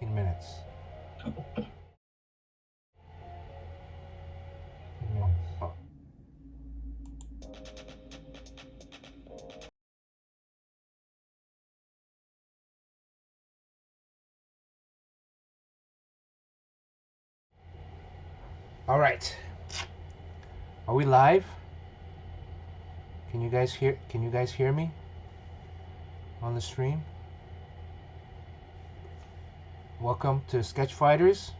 15 minutes. 15 minutes. Oh. All right. Are we live? Can you guys hear me on the stream? Welcome to Sketch Fighters.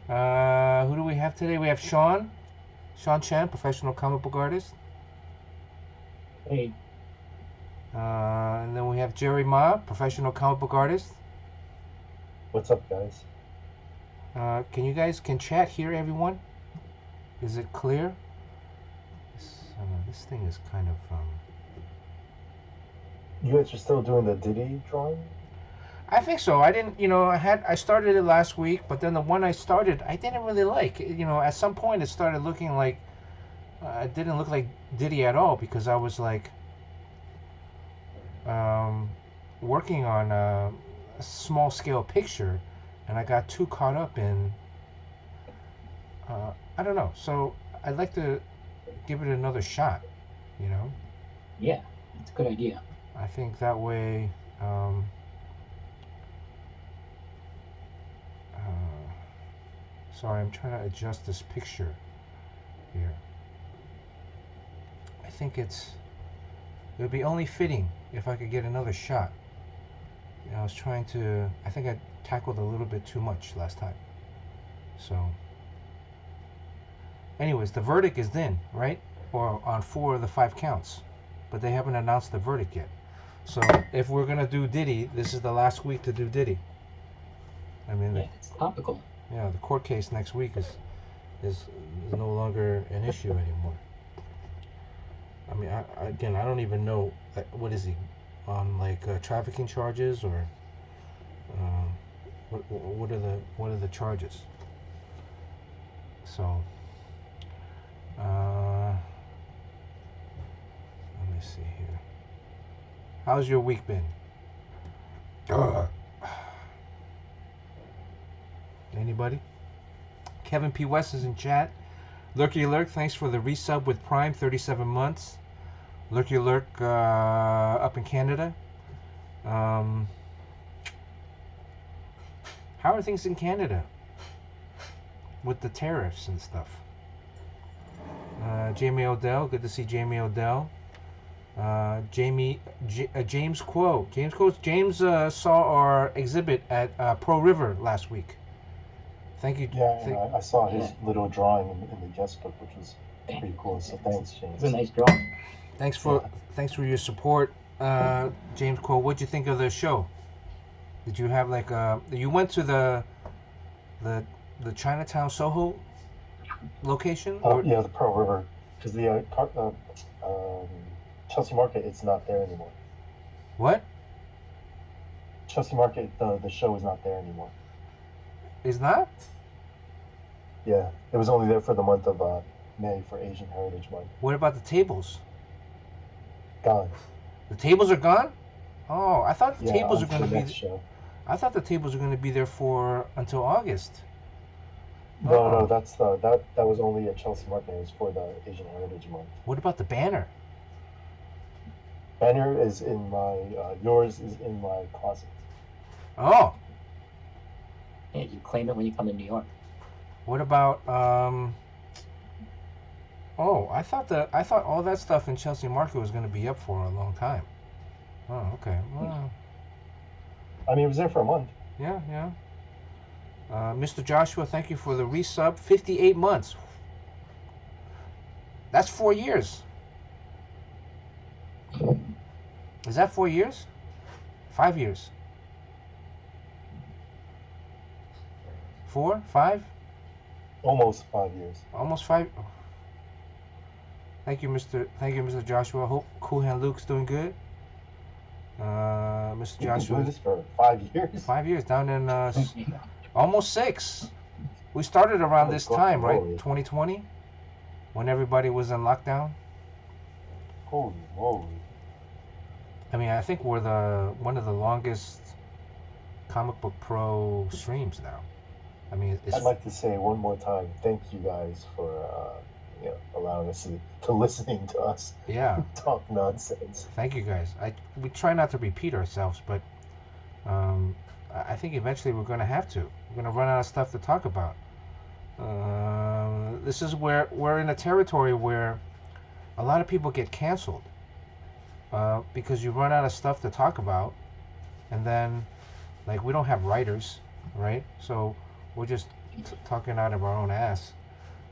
Who do we have today? We have Sean Chan, professional comic book artist. Hey. And then we have Jerry Ma, professional comic book artist. What's up, guys? Can chat hear everyone? Is it clear? This thing is kind of You guys are still doing the Diddy drawing? I think so. I didn't, I started it last week, but then the one I started, I didn't really like. At some point it started looking like, it didn't look like Diddy at all, because I was like, working on a small scale picture, and I got too caught up in, I don't know. So I'd like to give it another shot, Yeah, it's a good idea. I think that way, sorry, I'm trying to adjust this picture here. I think it would be only fitting if I could get another shot. I think I tackled a little bit too much last time. So, anyways, the verdict is in, right? Or on 4 of the 5 counts. But they haven't announced the verdict yet. So, if we're going to do Diddy, this is the last week to do Diddy. I mean, yeah, it's topical. Yeah, the court case next week is no longer an issue anymore. I mean, I don't even know, what is he on, like trafficking charges, or what are the charges? So let me see here. How's your week been? Anybody? Kevin P. West is in chat. Lurky Lurk, thanks for the resub with Prime, 37 months. Lurky Lurk up in Canada. How are things in Canada with the tariffs and stuff? Jamie Odell, good to see Jamie Odell. James Quo. James saw our exhibit at Pro River last week. Thank you. Yeah, I saw his little drawing in the guest book, which was pretty cool. So thanks, James. It's a nice drawing. Thanks for your support, James Cole. What'd you think of the show? Did you have you went to the Chinatown Soho location? Yeah, the Pearl River, because the Chelsea Market, it's not there anymore. What? Chelsea Market, the show is not there anymore. Is not? Yeah, it was only there for the month of May for Asian Heritage Month. What about the tables? Gone. The tables are gone? Oh, I thought the tables are going to be. Show. I thought the tables were going to be there until August. No, that's that was only at Chelsea Market. It was for the Asian Heritage Month. What about the banner? Banner is in my. Yours is in my closet. Oh. Yeah, you claim it when you come to New York. What about Oh, I thought all that stuff in Chelsea Market was going to be up for a long time. Oh, okay. Well, I mean, it was there for a month. Yeah. Mr. Joshua, thank you for the resub. 58 months. That's 4 years. Is that 4 years? 5 years. 4? 5? Almost 5 years. Almost 5. Oh. Thank you, Mr. Joshua. Hope Cool Hand Luke's doing good. Mr. Joshua. You've been doing this for 5 years. 5 years, down in almost 6. We started around this time, right? 2020, when everybody was in lockdown. Holy moly! I mean, I think we're one of the longest Comic Book Pro streams now. I mean, it's I'd like to say one more time, thank you guys for allowing us to listening to us yeah. talk nonsense. Thank you guys. We try not to repeat ourselves, but I think eventually we're going to have to. We're going to run out of stuff to talk about. This is where we're in a territory where a lot of people get canceled because you run out of stuff to talk about, and then like we don't have writers, right? So we're just talking out of our own ass,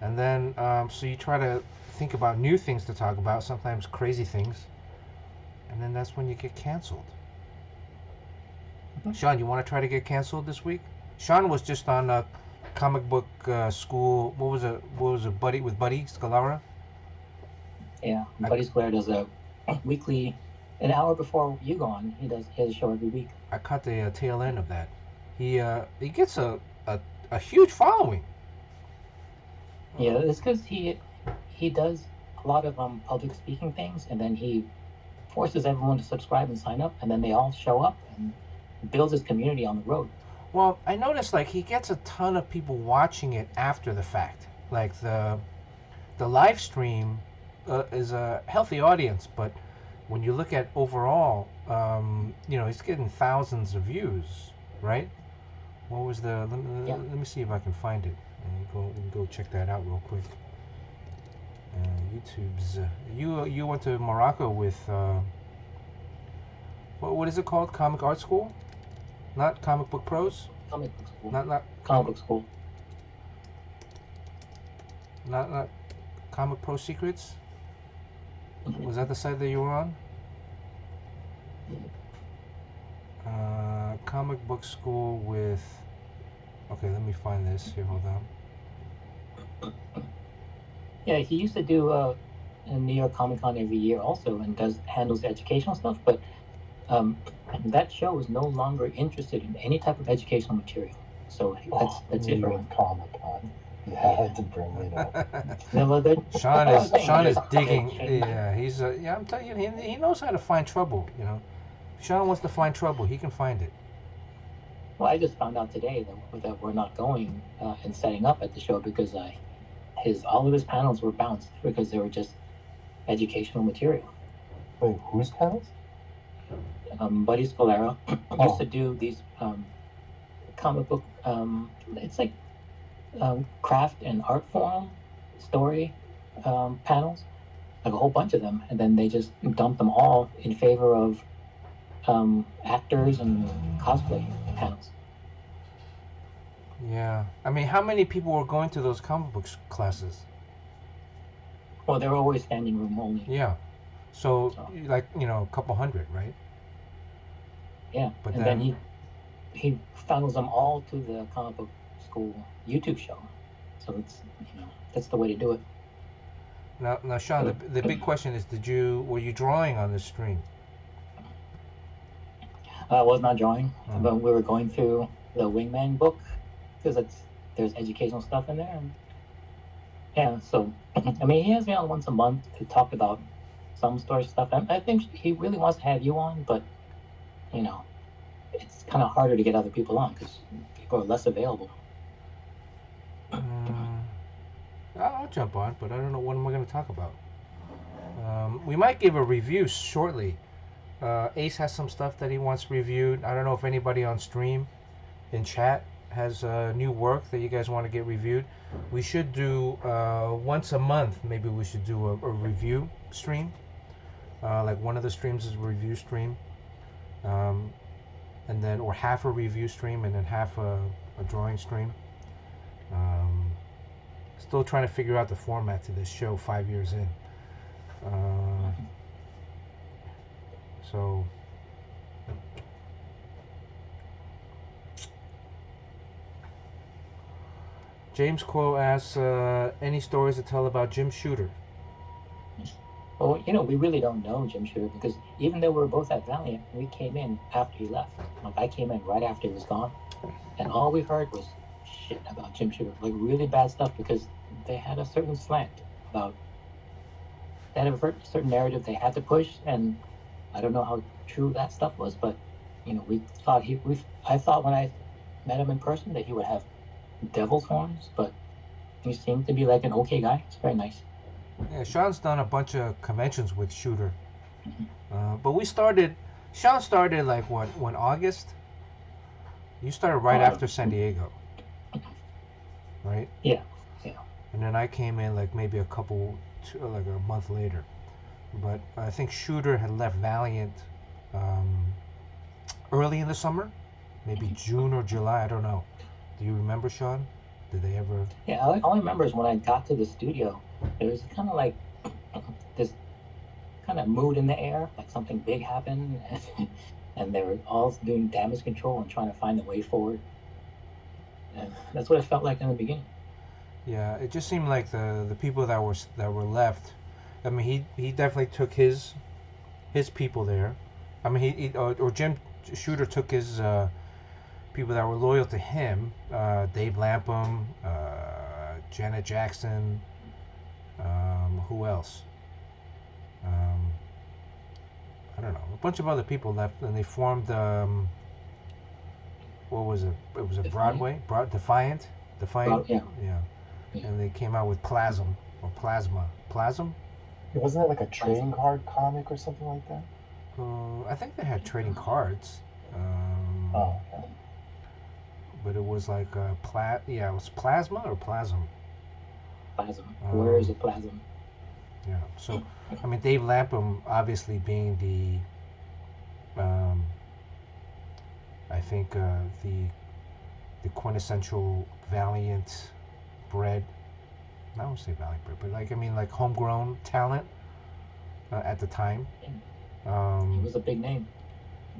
and then so you try to think about new things to talk about, sometimes crazy things, and then that's when you get canceled. Sean, you want to try to get canceled this week? Sean was just on a comic book school. What was it? Buddy with Buddy Scalara? Yeah, Buddy Square does a weekly, an hour before you go on. He has a show every week. I caught the tail end of that. He gets a huge following. Yeah, it's because he does a lot of public speaking things, and then he forces everyone to subscribe and sign up, and then they all show up and builds his community on the road. Well, I noticed like he gets a ton of people watching it after the fact. Like the live stream is a healthy audience, but when you look at overall, he's getting thousands of views, right? What was the? Let me see if I can find it. Go check that out real quick. YouTube's. You went to Morocco with. What is it called? Comic Art School? Not Comic Book Pros? Comic Book School. Not Comic Book School. Not Comic Pro Secrets? Was that the site that you were on? Comic Book School with... Okay, let me find this. Here, hold on. Yeah, he used to do a New York Comic Con every year also, and handles educational stuff, but that show is no longer interested in any type of educational material. So that's it for him. Comic Con. You had to bring it up. Sean is digging. Yeah, he's. I'm telling you, he knows how to find trouble. You know, Sean wants to find trouble. He can find it. Well, I just found out today that we're not going and setting up at the show because all of his panels were bounced because they were just educational material. Wait, whose panels? Buddy Scalera used to do these comic book. It's like craft and art form story panels, like a whole bunch of them, and then they just dumped them all in favor of actors and cosplay panels. Yeah, I mean, how many people were going to those comic books classes? Well, they were always standing room only. Yeah, so like a couple hundred, right? Yeah, but then he funnels them all to the comic book school YouTube show. So it's that's the way to do it. Now, Sean, the big question is, were you drawing on this stream? I was not drawing, but we were going through the Wingman book because there's educational stuff in there. And yeah, so I mean, he has me on once a month to talk about some story stuff. And I think he really wants to have you on, but it's kind of harder to get other people on because people are less available. I'll jump on, but I don't know what am I going to talk about. We might give a review shortly. Ace has some stuff that he wants reviewed. I don't know if anybody on stream, in chat, has new work that you guys want to get reviewed. We should do once a month. Maybe we should do a review stream. Like one of the streams is a review stream, and then or half a review stream and then half a drawing stream. Still trying to figure out the format to this show 5 years in. So James Quo asks, any stories to tell about Jim Shooter? Well, we really don't know Jim Shooter because even though we were both at Valiant, we came in after he left. Like I came in right after he was gone, and all we heard was shit about Jim Shooter, like really bad stuff because they had a certain slant about. They had a certain narrative they had to push, and I don't know how true that stuff was, but I thought when I met him in person that he would have devil's horns, but he seemed to be like an okay guy. It's very nice. Yeah, Sean's done a bunch of conventions with Shooter. Mhm. But Sean started like what, when August? You started right Uh, after San Diego, right? yeah, yeah. And then I came in like maybe like a month later. But I think Shooter had left Valiant um, early in the summer, maybe June or July. I don't know. Do you remember, Sean? Did they ever? Yeah, all I remember is when I got to the studio, there was kind of like this kind of mood in the air, like something big happened, and they were all doing damage control and trying to find a way forward. And that's what it felt like in the beginning. Yeah, it just seemed like the people that were left. I mean, he definitely took his people there. I mean, or Jim Shooter took his people that were loyal to him. Dave Lapham, Janet Jackson. Who else? Um, I don't know. A bunch of other people left, and they formed. What was it? It was a Defiant. Defiant. Defiant. Yeah, Yeah. yeah. And they came out with Plasm or Plasma. Plasm. Wasn't it like a trading card comic or something like that? I think they had trading cards. Oh, okay. But it was like yeah, it was Plasma or Plasm. Plasm. Where is Um, the plasm? yeah. So, I mean, Dave Lapham obviously being I think the quintessential Valiant bred. I don't say Valiant bred, but like I mean like homegrown talent at the time. He Um, was a big name.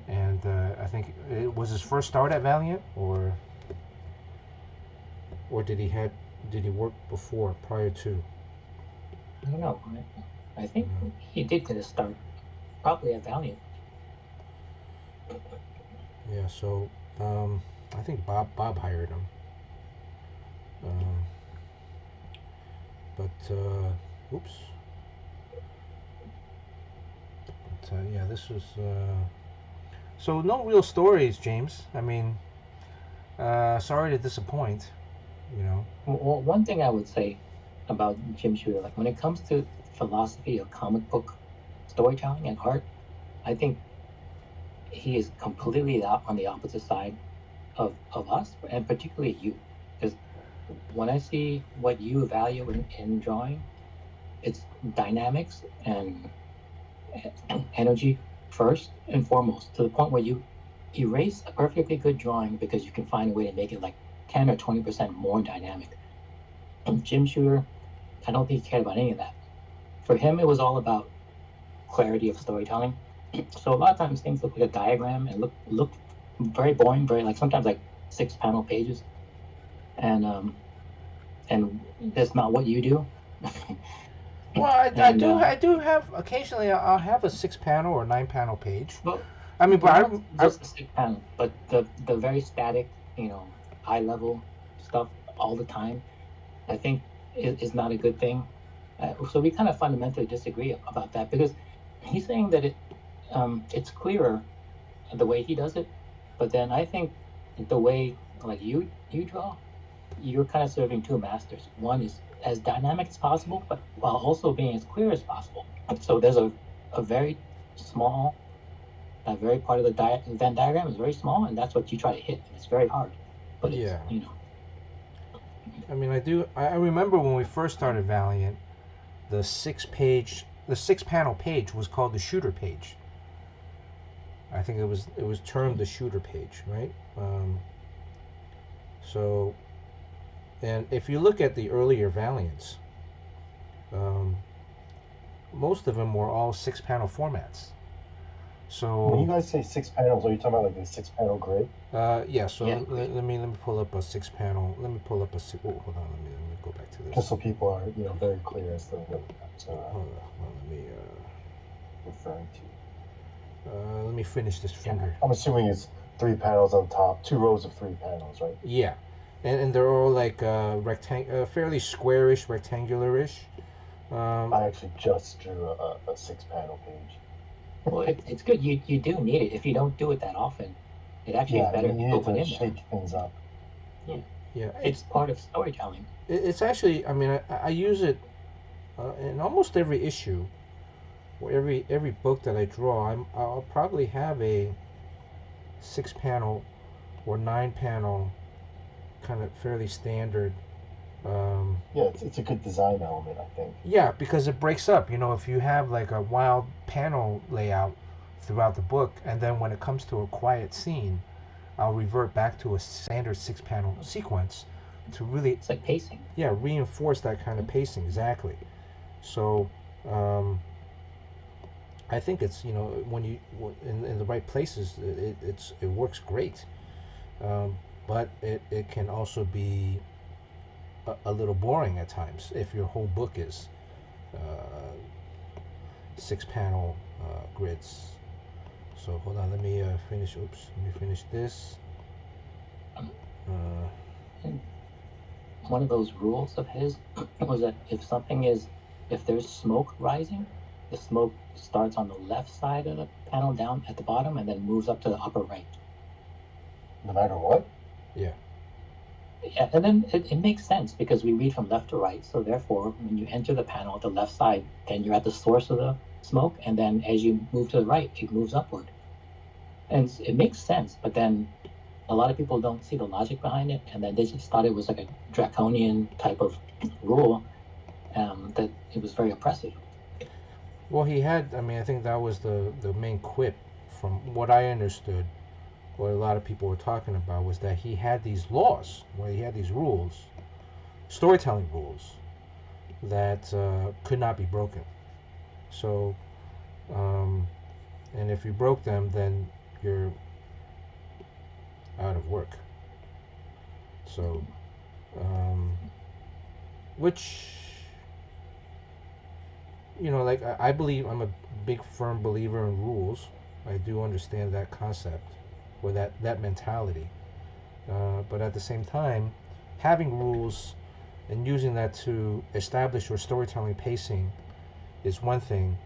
and I think it was his first start at Valiant, or did he work before prior to? I don't know. I think he did get a start, probably at Valiant. Yeah, so I think Bob hired him. Um, but oops. But yeah, this was so no real stories, James. I mean, sorry to disappoint. You know. Well, one thing I would say about Jim Shooter, like when it comes to philosophy of comic book storytelling and art, I think he is completely on the opposite side of us, and particularly you. Because when I see what you value in drawing, it's dynamics and energy first and foremost, to the point where you erase a perfectly good drawing because you can find a way to make it like 10 or 20% more dynamic. Jim Shooter, I don't think he cared about any of that. For him, it was all about clarity of storytelling. So a lot of times things look like a diagram and look very boring, very like sometimes like 6 panel pages, and that's not what you do. Well, and I do have occasionally. I'll have a 6 panel or 9 panel page. Well, I mean, but not just the 6 panel, but the very static, high level stuff all the time. I think is not a good thing. So we kind of fundamentally disagree about that because he's saying that it's clearer the way he does it, but then I think the way like you draw, you're kind of serving two masters. One is as dynamic as possible, but while also being as clear as possible. So there's a very small, that very part of the Venn diagram is very small, and that's what you try to hit, and it's very hard. But it's yeah. I mean, I remember when we first started Valiant, the 6 panel page was called the shooter page. I think it was termed the shooter page, right? So, and if you look at the earlier Valiants, um, most of them were all 6 panel formats. When you So, guys say 6 panels, are you talking about like the 6 panel grid? yeah. So Yeah. let me pull up a 6 panel. Let me pull up a six. Oh, hold on. Let me go back to this. Just so people are very clear as to what Hold on. Let me referring to. let me finish this finger. I'm assuming it's 3 panels on top, 2 rows of 3 panels, right? Yeah, and they're all like fairly squarish, rectangular-ish. I actually just drew a 6 panel page. Well, it's good. You do need it. If you don't do it that often, it actually is Yeah, better you if you need put to in there. shake things up. Yeah, Yeah, it's part of storytelling. it's actually. I mean, I use it in almost every issue or every book that I draw. I'll probably have a 6 panel or 9 panel kind of fairly standard. Um, Yeah, it's a good design element, I think. yeah, because it breaks up. You know, if you have like a wild panel layout throughout the book, and then when it comes to a quiet scene, I'll revert back to a standard 6 panel sequence to really, It's like pacing. yeah, reinforce that kind of pacing. Exactly. So, um, I think it's, when you in the right places, it works great. Um, but it can also be a little boring at times if your whole book is 6 panel grids. So hold on, let me finish. Oops, let me finish this. Uh, And one of those rules of his was that if there's smoke rising, the smoke starts on the left side of the panel down at the bottom and then moves up to the upper right. No matter what. yeah, Yeah, and then it makes sense because we read from left to right. So therefore, when you enter the panel at the left side, then you're at the source of the smoke, and then as you move to the right, it moves upward. And it makes sense, but then a lot of people don't see the logic behind it, and then they just thought it was like a draconian type of rule, that it was very oppressive. well, he had. I mean, I think that was the main quip, from what I understood. What a lot of people were talking about was that he had these laws, where he had these rules, storytelling rules, that could not be broken. So, um, and if you broke them, then you're out of work. So, um, which, like I believe, I'm a big firm believer in rules. I do understand that concept or that mentality. But at the same time, having rules and using that to establish your storytelling pacing is one thing,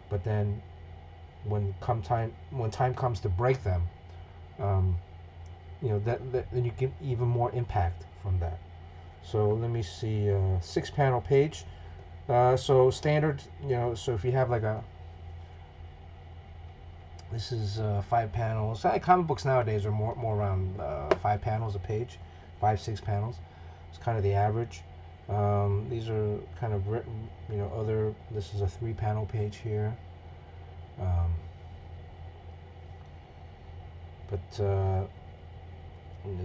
but then when time comes to break them, um, that then you get even more impact from that. So let me see, 6 panel page. So standard, so if you have like this is 5 panels. Comic books nowadays are more around 5 panels a page, 5 6 panels. It's kind of the average. These are kind of written, other. This is a 3 panel page here. Um, but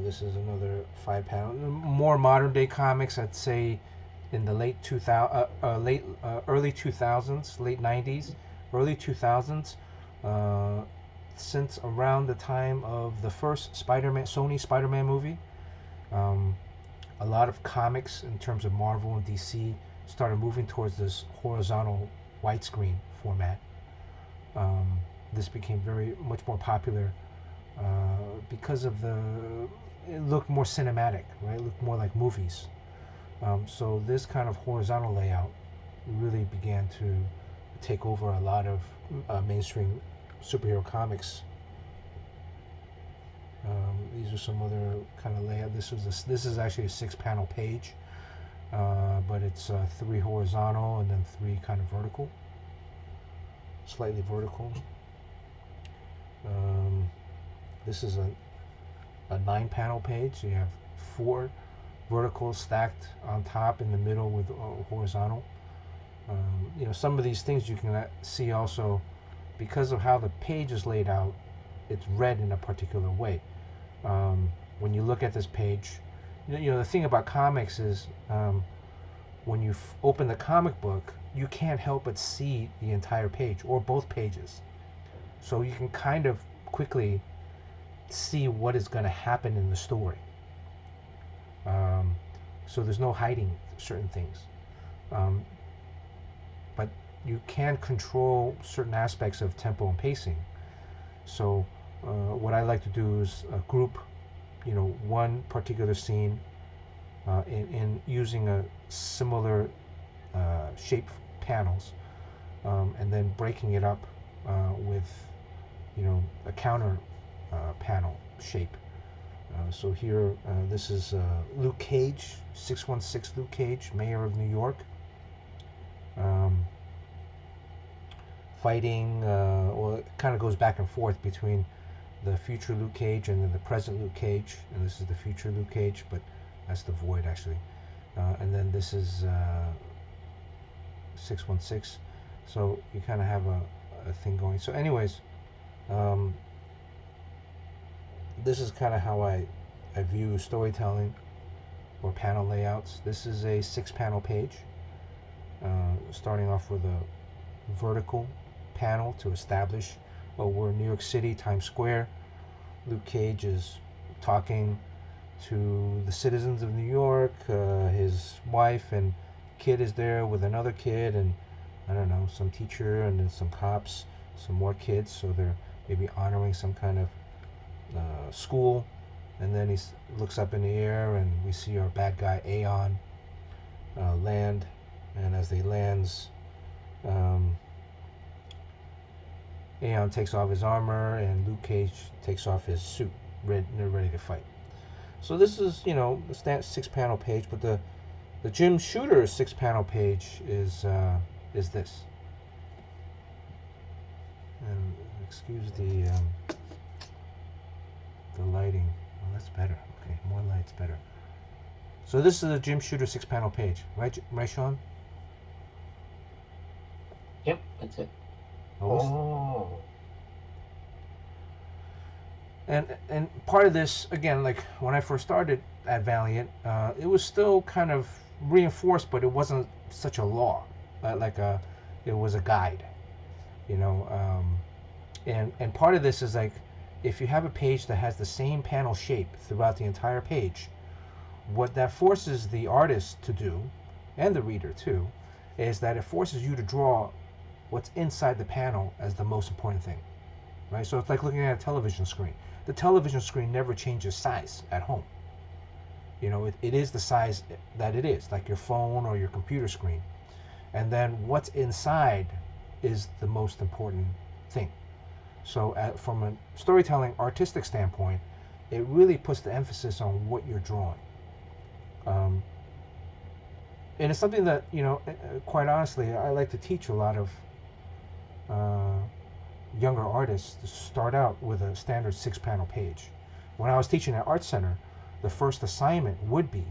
this is another 5 panel. More modern day comics, I'd say, in the early 2000s, late 90s, early 2000s. Uh, since around the time of the first Sony Spider-Man movie, um, a lot of comics in terms of Marvel and DC started moving towards this horizontal widescreen format. Um, this became very much more popular because of it looked more cinematic, right? It looked more like movies. So this kind of horizontal layout really began to take over a lot of mainstream superhero comics. These are some other kind of layout. This is actually a 6 panel page, but it's 3 horizontal and then 3 kind of vertical, slightly vertical. Um, this is a 9 panel page. So you have 4 verticals stacked on top in the middle with horizontal. Some of these things you can see also because of how the page is laid out. It's read in a particular way. When you look at this page, the thing about comics is when you open the comic book, you can't help but see the entire page or both pages. So you can kind of quickly see what is going to happen in the story. Um, so there's no hiding certain things. Um, but you can control certain aspects of tempo and pacing. So what I like to do is group, one particular scene in using a similar shape panels, and then breaking it up with, a counter panel shape. So here, this is Luke Cage, 616 Luke Cage, mayor of New York, fighting. Well, it kind of goes back and forth between the future Luke Cage and then the present Luke Cage, and this is the future Luke Cage, but that's the Void actually. And then this is 616. So you kind of have a thing going. So, anyways, this is kind of how I view storytelling or panel layouts. This is a 6-panel page, starting off with a vertical panel to establish, oh, we're in New York City, Times Square. Luke Cage is talking to the citizens of New York. His wife and kid is there with another kid, and I don't know, some teacher, and then some cops, some more kids. So they're maybe honoring some kind of school. And then he looks up in the air, and we see our bad guy Aeon land. And as they lands, Aeon takes off his armor, and Luke Cage takes off his suit, ready to fight. So this is, the 6-panel page, but the Jim Shooter 6-panel page is this. And excuse the lighting. Oh, that's better. Okay, more light's better. So this is the Jim Shooter 6-panel page, right, Sean? Yep, that's it. Oh. And part of this, again, like when I first started at Valiant, it was still kind of reinforced, but it wasn't such a law, it was a guide, and part of this is like, if you have a page that has the same panel shape throughout the entire page, what that forces the artist to do, and the reader too, is that it forces you to draw what's inside the panel as the most important thing, right? So it's like looking at a television screen. The television screen never changes size at home. It is the size that it is, like your phone or your computer screen. And then what's inside is the most important thing. So from a storytelling artistic standpoint, it really puts the emphasis on what you're drawing. And it's something that, quite honestly, I like to teach a lot of younger artists to start out with a standard 6-panel page. When I was teaching at Art Center, the first assignment would be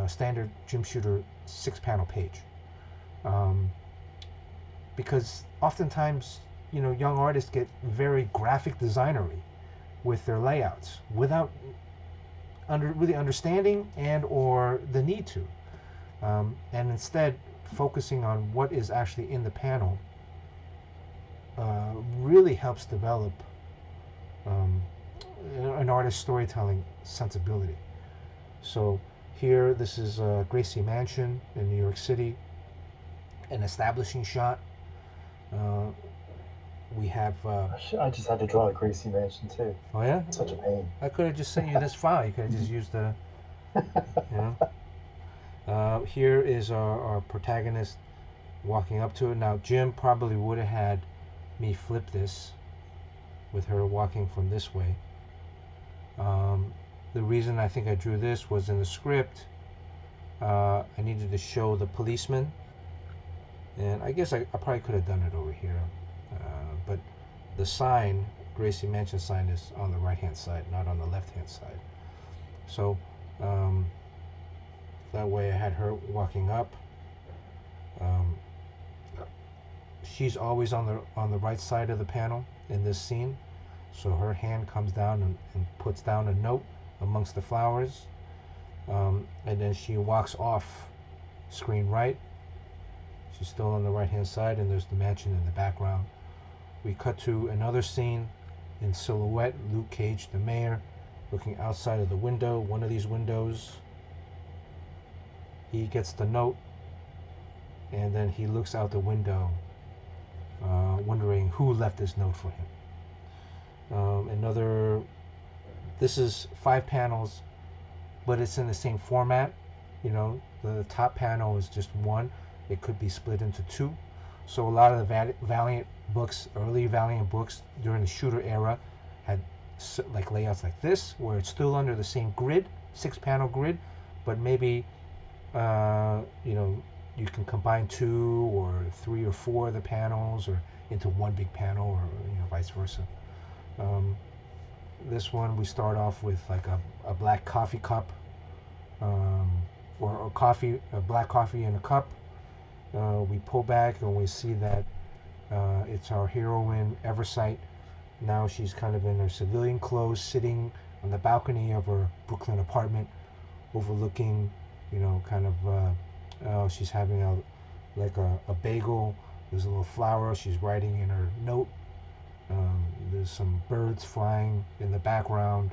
standard Jim Shooter 6-panel page. Because oftentimes, young artists get very graphic designery with their layouts without really understanding and or the need to. And instead focusing on what is actually in the panel really helps develop an artist's storytelling sensibility. So here, this is Gracie Mansion in New York City, an establishing shot. We have... I just had to draw a Gracie Mansion too. Oh yeah? It's such a pain. I could have just sent you this file. You could have just used the... Here is our protagonist walking up to it. Now, Jim probably would have had me flip this with her walking from this way. The reason I think I drew this was in the script, I needed to show the policeman, and I guess I probably could have done it over here, but the sign, Gracie Mansion sign, is on the right hand side, not on the left hand side. So that way I had her walking up. She's always on the right side of the panel in this scene, so her hand comes down and puts down a note amongst the flowers, and then she walks off screen right. She's still on the right hand side, and there's the mansion in the background. We cut to another scene in silhouette, Luke Cage, the mayor, looking outside of the window, one of these windows. He gets the note, and then he looks out the window, wondering who left this note for him. This is 5 panels, but it's in the same format. The top panel is just 1. It could be split into 2. So a lot of the Valiant books, early Valiant books during the shooter era, had like layouts like this, where it's still under the same grid, 6-panel grid, but maybe you can combine 2 or 3 or 4 of the panels or into one big panel, or vice versa. This one we start off with like a black coffee cup, or a black coffee in a cup. We pull back and we see that it's our heroine Eversight. Now she's kind of in her civilian clothes, sitting on the balcony of her Brooklyn apartment, overlooking, she's having a bagel. There's a little flower. She's writing in her note. There's some birds flying in the background.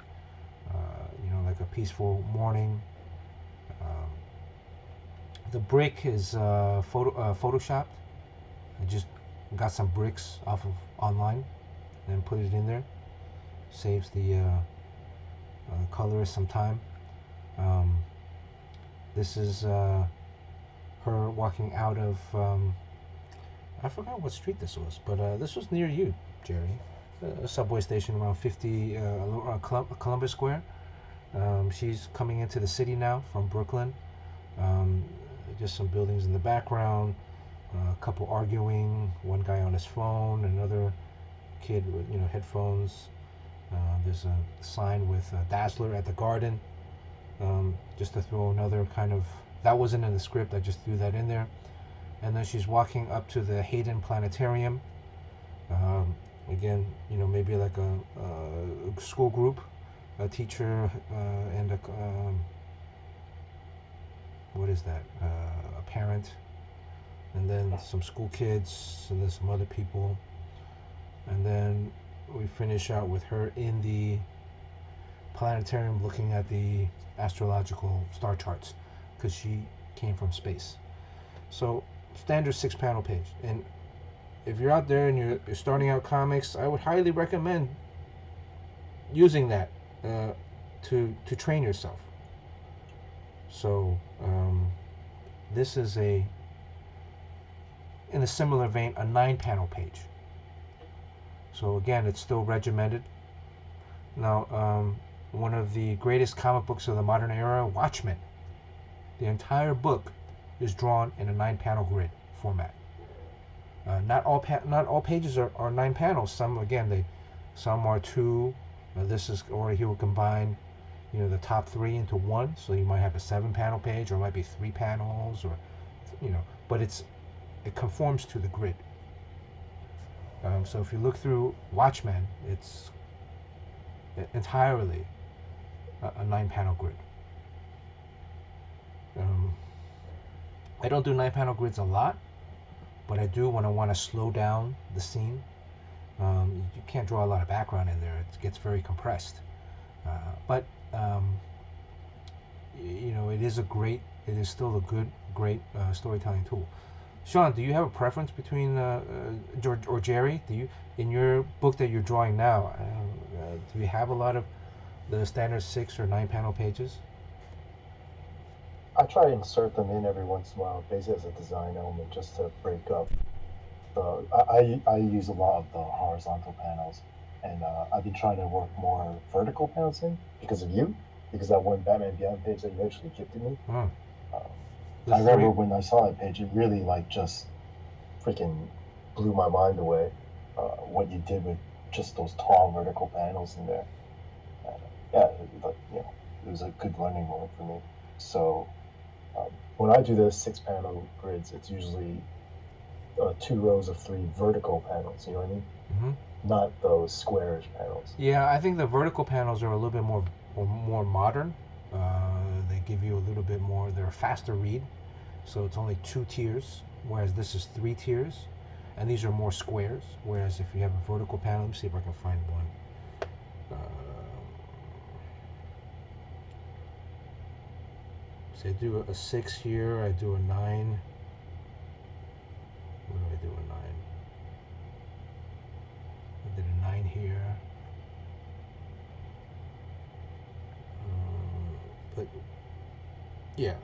Like a peaceful morning. The brick is photoshopped. I just got some bricks off of online and put it in there. Saves the colorist some time. This is her walking out of I forgot what street this was, but this was near you, Jerry. A subway station around Columbus Square. She's coming into the city now from Brooklyn. Just some buildings in the background, a couple arguing, one guy on his phone, another kid with headphones. There's a sign with Dazzler at the Garden. Just to throw another kind of, that wasn't in the script, I just threw that in there. And then she's walking up to the Hayden Planetarium. Again, maybe like a school group, a teacher and a what is that? A parent, and then some school kids, and then some other people, and then we finish out with her in the planetarium looking at the astrological star charts, because she came from space. So standard 6-panel page. And if you're out there and you're starting out comics, I would highly recommend using that to train yourself. So this is in a similar vein, a 9-panel page. So again, it's still regimented. Now, one of the greatest comic books of the modern era, Watchmen. The entire book is drawn in a 9-panel grid format. Not all pages are 9 panels. Some are 2. Or he will combine, the top 3 into 1. So you might have a 7-panel page, or it might be 3 panels, or but it conforms to the grid. So if you look through Watchmen, it's entirely a 9-panel grid. I don't do 9-panel grids a lot, but I do when I want to slow down the scene. You can't draw a lot of background in there; it gets very compressed. But it is still a great storytelling tool. Sean, do you have a preference between or Jerry? In your book that you're drawing now, do you have a lot of the standard 6 or 9-panel pages? I try to insert them in every once in a while, basically as a design element, just to break up. I use a lot of the horizontal panels, and I've been trying to work more vertical panels in because of you, because that one Batman Beyond page that you actually gifted me. I remember when I saw that page, it really just freaking blew my mind away. What you did with just those tall vertical panels in there. It was a good learning moment for me. So when I do the 6-panel grids, it's usually 2 rows of 3 vertical panels. You know what I mean? Mm-hmm. Not those squarish panels. Yeah, I think the vertical panels are a little bit more modern. They give you a little bit more. They're a faster read, so it's only 2 tiers, whereas this is 3 tiers, and these are more squares. Whereas if you have a vertical panel, let me see if I can find one. So I do a 6 here. I do a 9. What do I do a 9? I did a 9 here. But yeah,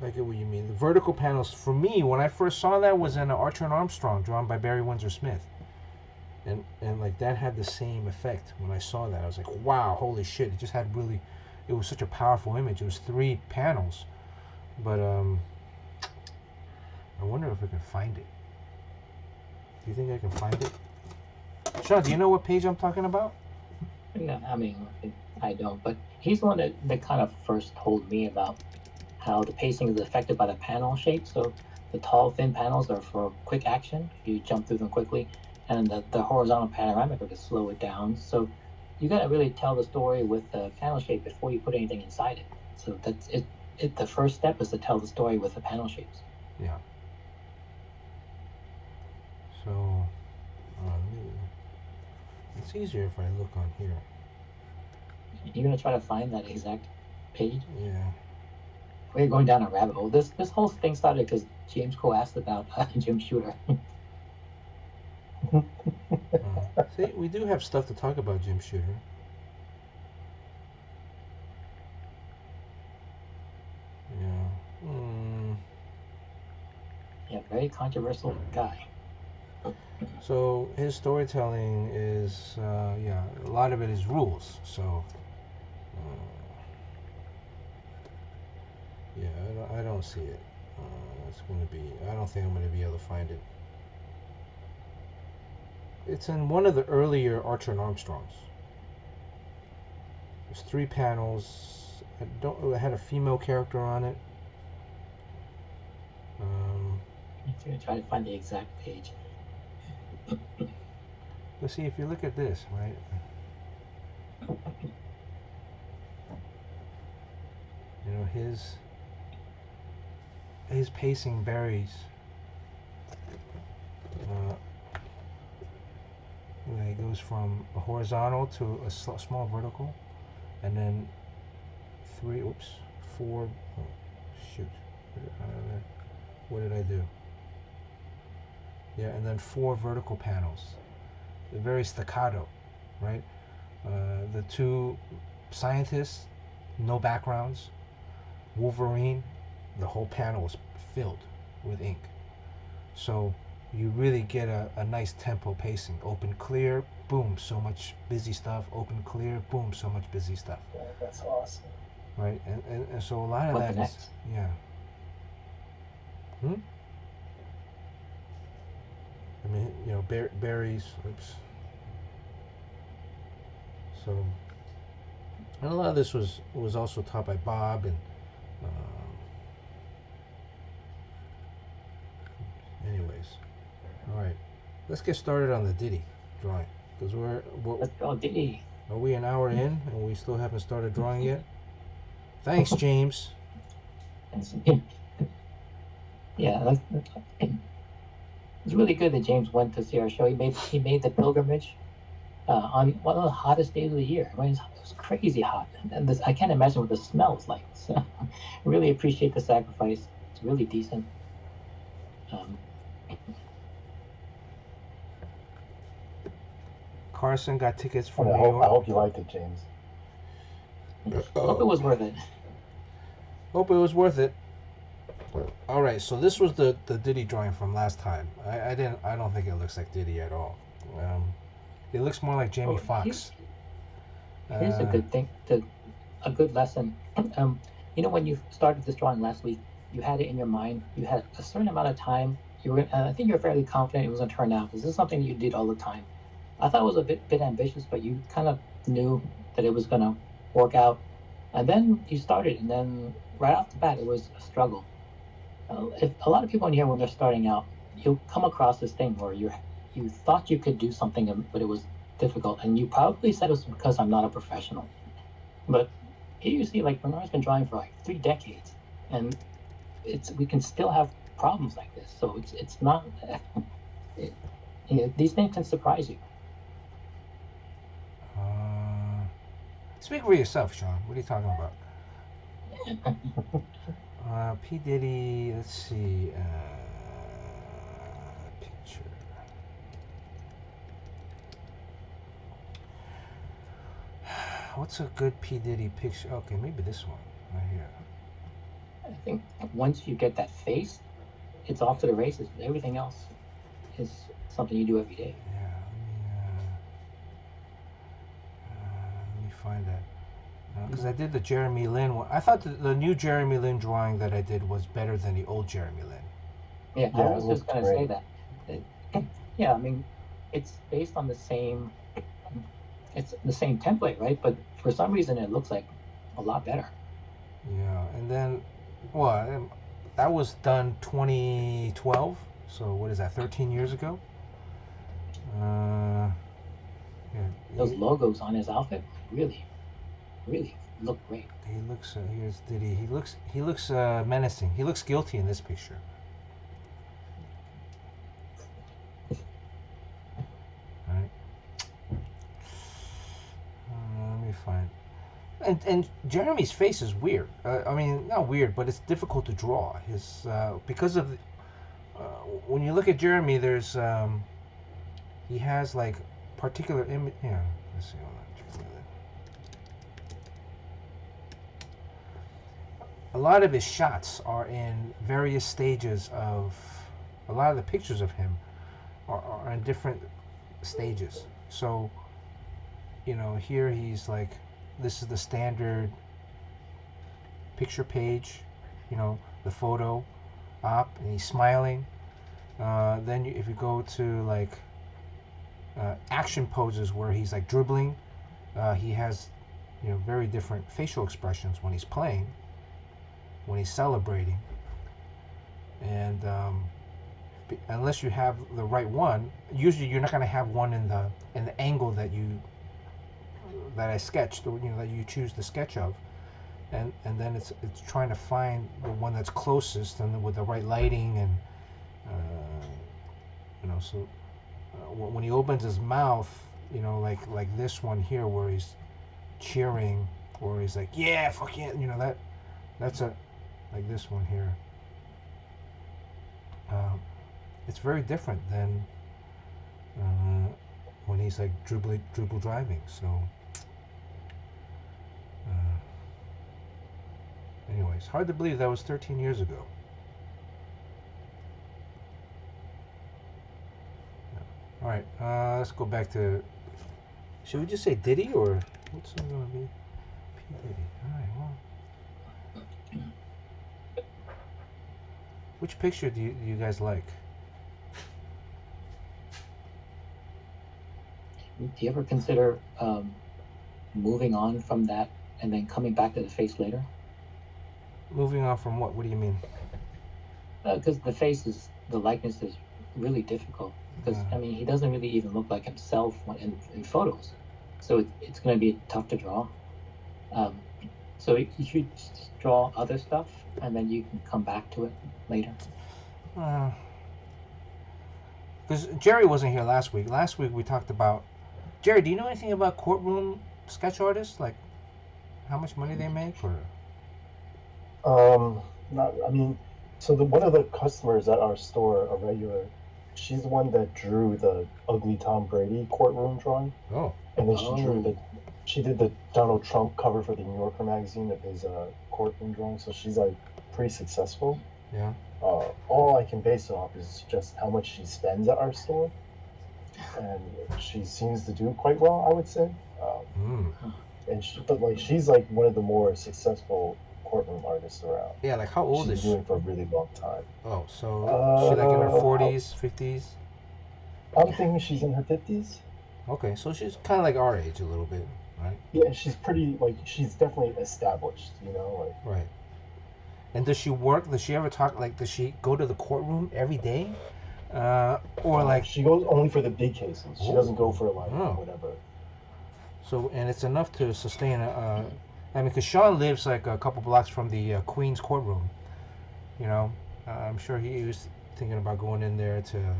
I get what you mean. The vertical panels, for me, when I first saw that, was in an Archer and Armstrong, drawn by Barry Windsor Smith. And like that had the same effect when I saw that. I was like, wow, holy shit! It just had really, it was such a powerful image. It was 3 panels, but I wonder if I can find it. Do you think I can find it? Sean, do you know what page I'm talking about? No, I mean, I don't, but he's the one that kind of first told me about how the pacing is affected by the panel shape. So the tall, thin panels are for quick action. You jump through them quickly. And the horizontal panoramic are to slow it down. So you got to really tell the story with the panel shape before you put anything inside it. So that's it. The first step is to tell the story with the panel shapes. Yeah. So, it's easier if I look on here. You're gonna try to find that exact page. Yeah. We're going down a rabbit hole. This whole thing started because James Cole asked about Jim Shooter. See, we do have stuff to talk about Jim Shooter. Yeah. Yeah, very controversial guy. So his storytelling is, yeah, a lot of it is rules. So, yeah, I don't see it. It's going to be, I don't think I'm going to be able to find it. It's in one of the earlier Archer and Armstrongs. There's 3 panels. It had a female character on it. I'm gonna try to find the exact page. Let's see, if you look at this, right? You know, his pacing varies. It goes from a horizontal to a small vertical, and then 4. Oh, shoot. What did I do? Yeah, and then 4 vertical panels. They're very staccato, right? The 2 scientists, no backgrounds. Wolverine, the whole panel is filled with ink. So you really get a nice tempo pacing. Open, clear, boom, so much busy stuff. Open, clear, boom, so much busy stuff. Yeah, that's awesome. Right, and so a lot of What that the is, next? yeah. I mean, you know, berries, oops. So, and a lot of this was also taught by Bob, and anyways, all right, let's get started on the Diddy drawing, because Let's go, Diddy. are we an hour in and we still haven't started drawing yet? Thanks, James. Yeah, it's really good that James went to see our show. He made the pilgrimage on one of the hottest days of the year. I mean, it was crazy hot, and I can't imagine what the smell is like. So, I really appreciate the sacrifice. It's really decent. Carson got tickets for And New I York. hope you liked it, James. Hope it was worth it. Hope it was worth it. All right, so this was the Diddy drawing from last time. I don't think it looks like Diddy at all. It looks more like Jamie Foxx. Here's a good thing, a good lesson. You know, when you started this drawing last week, you had it in your mind. You had a certain amount of time. I think you're fairly confident it was going to turn out because this is something you did all the time. I thought it was a bit ambitious, but you kind of knew that it was going to work out. And then you started, and then right off the bat, it was a struggle. If a lot of people in here, when they're starting out, you'll come across this thing where you thought you could do something, but it was difficult, and you probably said it was because I'm not a professional. But here you see, like, Bernard's been drawing for like 3 decades, and we can still have problems like this. So it's not. These things can surprise you. Speak for yourself, Sean. What are you talking about? P. Diddy, let's see. Picture. What's a good P. Diddy picture? Okay, maybe this one right here. think once you get that face, it's off to the races. Everything else is something you do every day. Yeah, let me find that. Because I did the Jeremy Lin one. I thought the new Jeremy Lin drawing that I did was better than the old Jeremy Lin. Yeah, I Yeah, was it just looks going to say great. that. Yeah, I mean, it's based on the same, it's the same template, right? But for some reason, it looks like a lot better. Yeah, and then, well, that was done 2012. So what is that? 13 years ago. Yeah, Those logos on his outfit really, really look great. he looks. Here's Diddy. He looks menacing. He looks guilty in this picture. All right. Let me find. And Jeremy's face is weird. I mean, not weird, but it's difficult to draw. His because of when you look at Jeremy, there's he has like particular image. Yeah, let's see. Hold on. A lot of his shots are in various stages of. A lot of the pictures of him are in different stages. So, here he's like, this is the standard picture page, the photo op, and he's smiling. Then if you go to like action poses where he's like dribbling, he has very different facial expressions when he's playing, when he's celebrating, and unless you have the right one, usually you're not going to have one in the angle that I sketched, or that you choose the sketch of, and then it's trying to find the one that's closest and with the right lighting, and so when he opens his mouth, like this one here where he's cheering, or he's like, yeah, fuck yeah, that's a like this one here. It's very different than when he's like dribble driving. So, anyways, hard to believe that was 13 years ago. Yeah. All right, let's go back to. Should we just say Diddy, or what's it gonna be? P Diddy. All right. Well, which picture do you guys like? Do you ever consider moving on from that and then coming back to the face later? Moving on from what? What do you mean? Because the likeness is really difficult. Because I mean, he doesn't really even look like himself in photos, so it's going to be tough to draw. So you should draw other stuff, and then you can come back to it later. Because Jerry wasn't here last week. Last week we talked about. Jerry, do you know anything about Courtroom sketch artists? Like, how much money they make, or? Not. I mean, so one of the customers at our store, a regular, she's the one that drew the ugly Tom Brady courtroom drawing. Oh. And then she did the Donald Trump cover for the New Yorker magazine of his courtroom drawing. So she's like pretty successful. Yeah. All I can base it off is just how much she spends at our store, and she seems to do quite well, I would say. And she's like one of the more successful courtroom artists around. Yeah, like how old is she? She's doing for a really long time. Oh, so she's like in her 40s, 50s? I'm thinking she's in her 50s. Okay, so she's kind of like our age a little bit, right? Yeah, she's pretty, she's definitely established, Right. And does she work? Does she ever talk, does she go to the courtroom every day? Or like... She goes only for the big cases. She doesn't go for whatever. So, and it's enough to sustain because Sean lives like a couple blocks from the Queen's courtroom. I'm sure he was thinking about going in there to...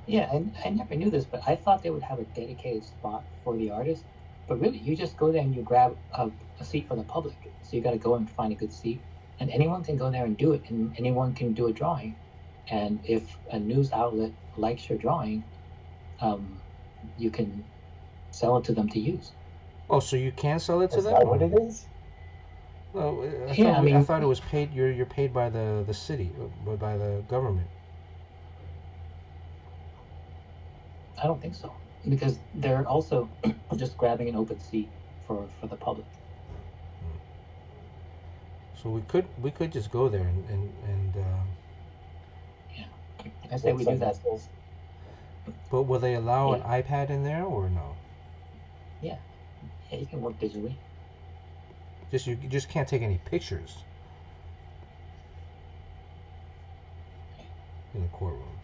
Yeah, and I never knew this, but I thought they would have a dedicated spot for the artist. But really, you just go there and you grab a seat for the public. So you got to go and find a good seat. And anyone can go there and do it, and anyone can do a drawing. And if a news outlet likes your drawing, you can sell it to them to use. Oh, so you can sell it to them? Is that what it is? Well, Yeah, I I mean, thought it was paid. You're paid by the city, by the government. I don't think so because they're also just grabbing an open seat for the public. So we could just go there and Yeah, I say Work we do side that. muscles. but will they allow an Yeah, iPad in there or no? yeah, yeah. You can work digitally. Just you just can't take any pictures in the courtroom.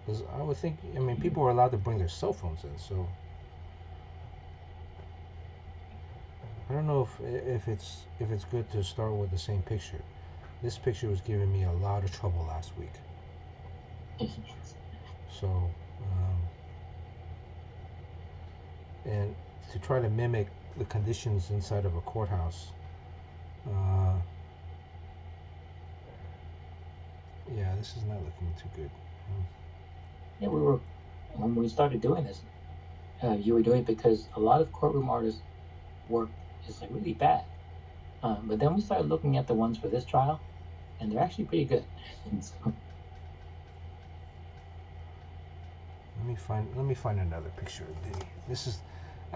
Because I would think, I mean, people are allowed to bring their cell phones in, so I don't know if it's good to start with the same picture. This picture was giving me a lot of trouble last week. So, and to try to mimic the conditions inside of a courthouse, uh, yeah, this is not looking too good. Yeah, we were when we started doing this. You were doing it because a lot of courtroom artists' work is like really bad. But then we started looking at the ones for this trial, and they're actually pretty good. And so, Let me find another picture of Diddy. This is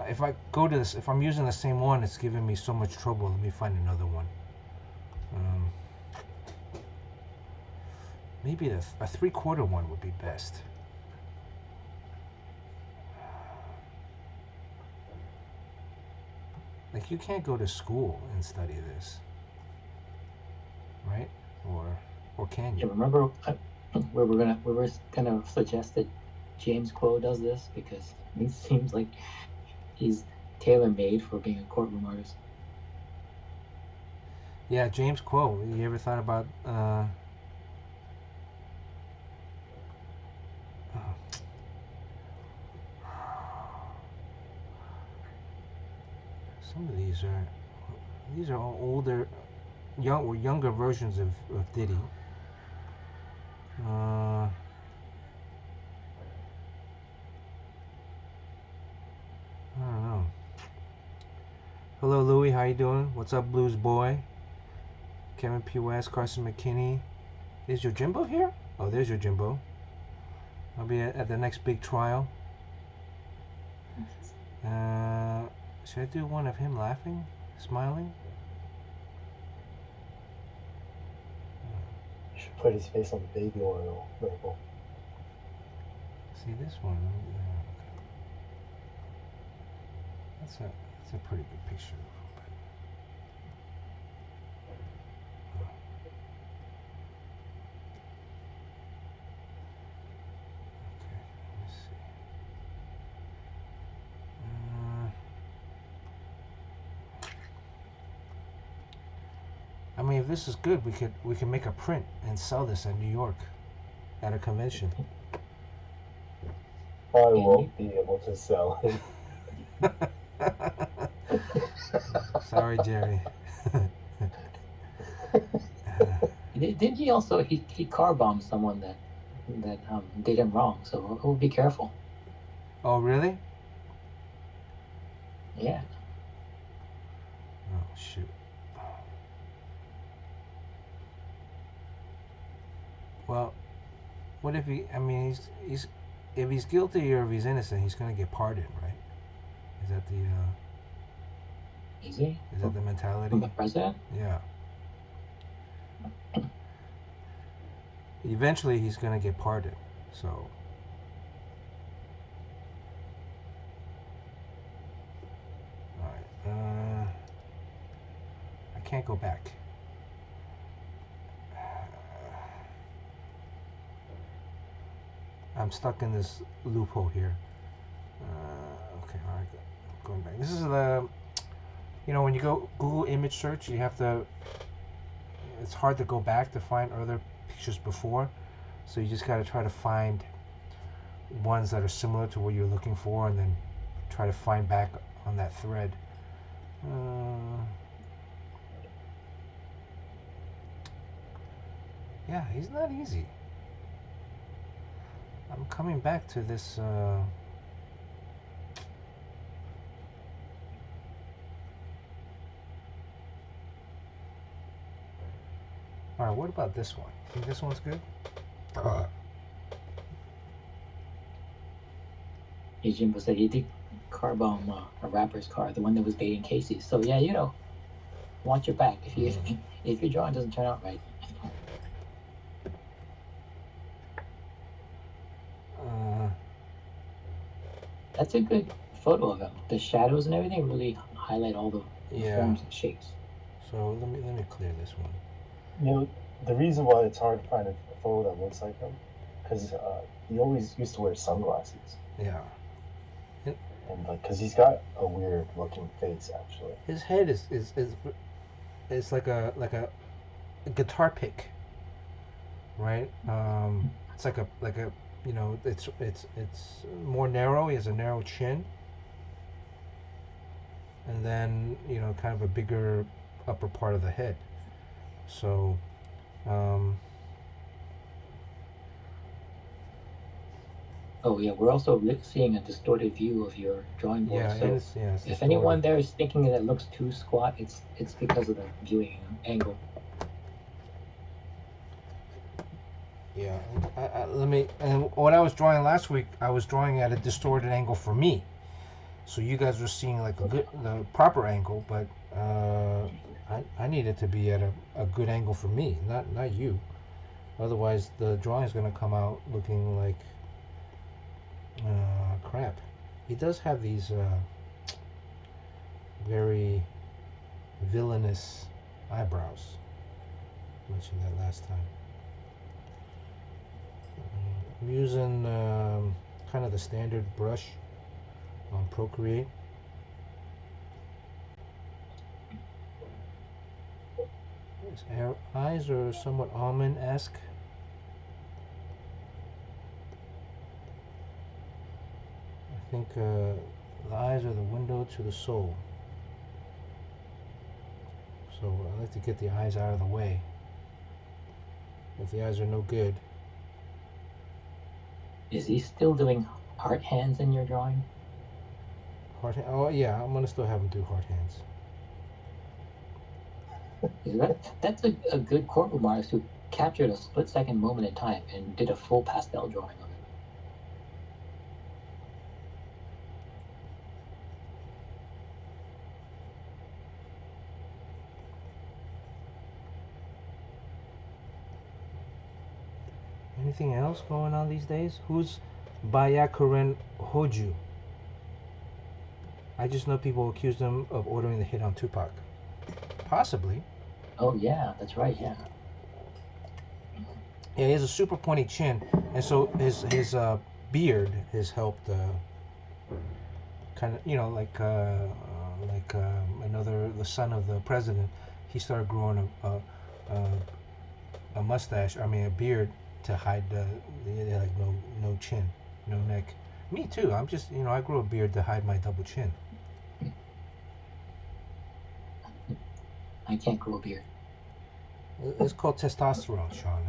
if I go to this, if I'm using the same one, it's giving me so much trouble. Let me find another one. Um, maybe a 3/4 one would be best. Like you can't go to school and study this, right? Or can you you? remember we were gonna suggest that James Quo does this because it seems like he's tailor made for being a courtroom artist. Yeah, James Quo. You ever thought about some of these are all older, younger versions of Diddy. Uh, I don't know. Hello, Louie. How you doing? What's up, Blues Boy? Kevin P. West, Carson McKinney. Is your Jimbo here? Oh, there's your Jimbo. I'll be at the next big trial. Should I do one of him laughing, smiling? You should put his face on the baby oil label. See this one? That's a pretty good picture. Okay, let's see. I mean, if this is good, we can make a print and sell this at New York at a convention. I And won't be able to sell it. Sorry, Jerry. didn't he also he car bombed someone that did him wrong? So we'll be careful. Oh, really? Yeah. Oh, shoot. Well, what if he? I mean, he's if he's guilty or if he's innocent, he's gonna get pardoned, right? Is that the Easy is that the from mentality? the president. Yeah. Eventually, he's gonna get pardoned. So, all right. I can't go back. I'm stuck in this loophole here. Okay, all right. Going back. This is the, when you go Google image search, you have to. It's hard to go back to find other pictures before, so you just got to try to find ones that are similar to what you're looking for, and then try to find back on that thread. Yeah, he's not easy. I'm coming back to this. what about this one? Think this one's good? Jimbo said he did car bomb a rapper's car, the one that was dating Casey. So yeah, watch your back if if your drawing doesn't turn out right. That's a good photo of him. The shadows and everything really highlight all the forms and shapes. So let me clear this one. The reason why it's hard to find a photo that looks like him, because he always used to wear sunglasses. Yeah. And because he's got a weird looking face, actually. His head is like a guitar pick, right? It's like a it's more narrow. He has a narrow chin, and then kind of a bigger upper part of the head. So. Oh yeah, we're also seeing a distorted view of your drawing board. Yeah, so it's if anyone there is thinking that it looks too squat, it's because of the viewing angle. Yeah, and what I was drawing last week, I was drawing at a distorted angle for me. So you guys were seeing like the proper angle, but I need it to be at a good angle for me, not you. Otherwise, the drawing is going to come out looking like crap. He does have these very villainous eyebrows. I mentioned that last time. I'm using kind of the standard brush on Procreate. His eyes are somewhat almond-esque. I think the eyes are the window to the soul. So I like to get the eyes out of the way. If the eyes are no good. Is he still doing heart hands in your drawing? Oh yeah, I'm gonna still have him do heart hands. That's a good courtroom artist who captured a split-second moment in time and did a full pastel drawing of it. Anything else going on these days? Who's Bayakuren Hoju? I just know people accused him of ordering the hit on Tupac. Possibly. Oh yeah, that's right. Yeah. Yeah, he has a super pointy chin, and so his beard has helped kind of the son of the president. He started growing a mustache. I mean a beard to hide like no chin, no neck. Me too. I'm just I grew a beard to hide my double chin. I can't grow a beard. It's called testosterone, Sean.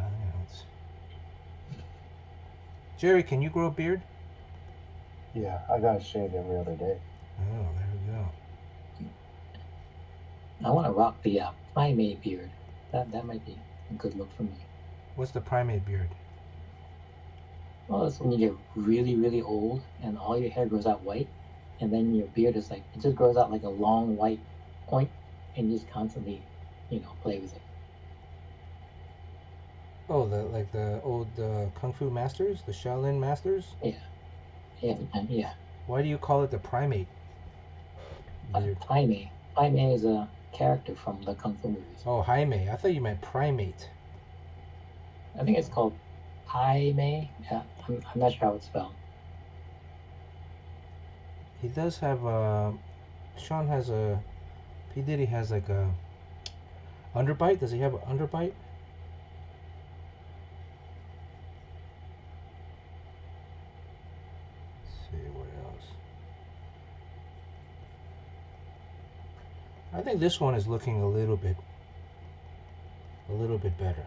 Jerry, can you grow a beard? Yeah, I gotta shave every other day. Oh, there we go. I want to rock the primate beard. That might be a good look for me. What's the primate beard? Well, it's when you get really, really old and all your hair grows out white, and then your beard is it just grows out like a long white point, and you just constantly, play with it. Oh, the old Kung Fu masters, the Shaolin masters? Yeah. Why do you call it the primate beard? Primate. Primate is a character from the Kung Fu movies. Oh, Jaime. I thought you meant primate. I think it's called Jaime. Yeah, I'm not sure how it's spelled. He does have Sean has P. Diddy has like a underbite. Does he have an underbite? Let's see what else. I think this one is looking a little bit better.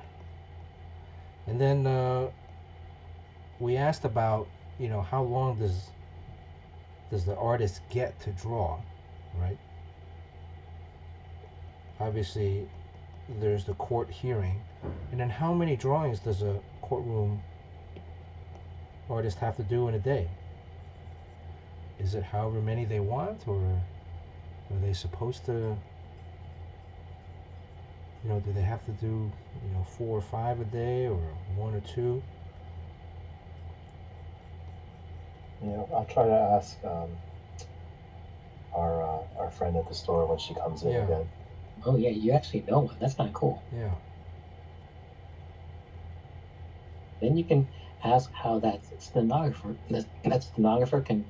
And then we asked about how long does the artist get to draw, right? Obviously, there's the court hearing, and then how many drawings does a courtroom artist have to do in a day? Is it however many they want, or are they supposed to? Do they have to do 4 or 5 a day, or 1 or 2? I'll try to ask our friend at the store when she comes in Yeah. again. Oh yeah, you actually know one. That's kind of cool. Yeah. Then you can ask how that stenographer can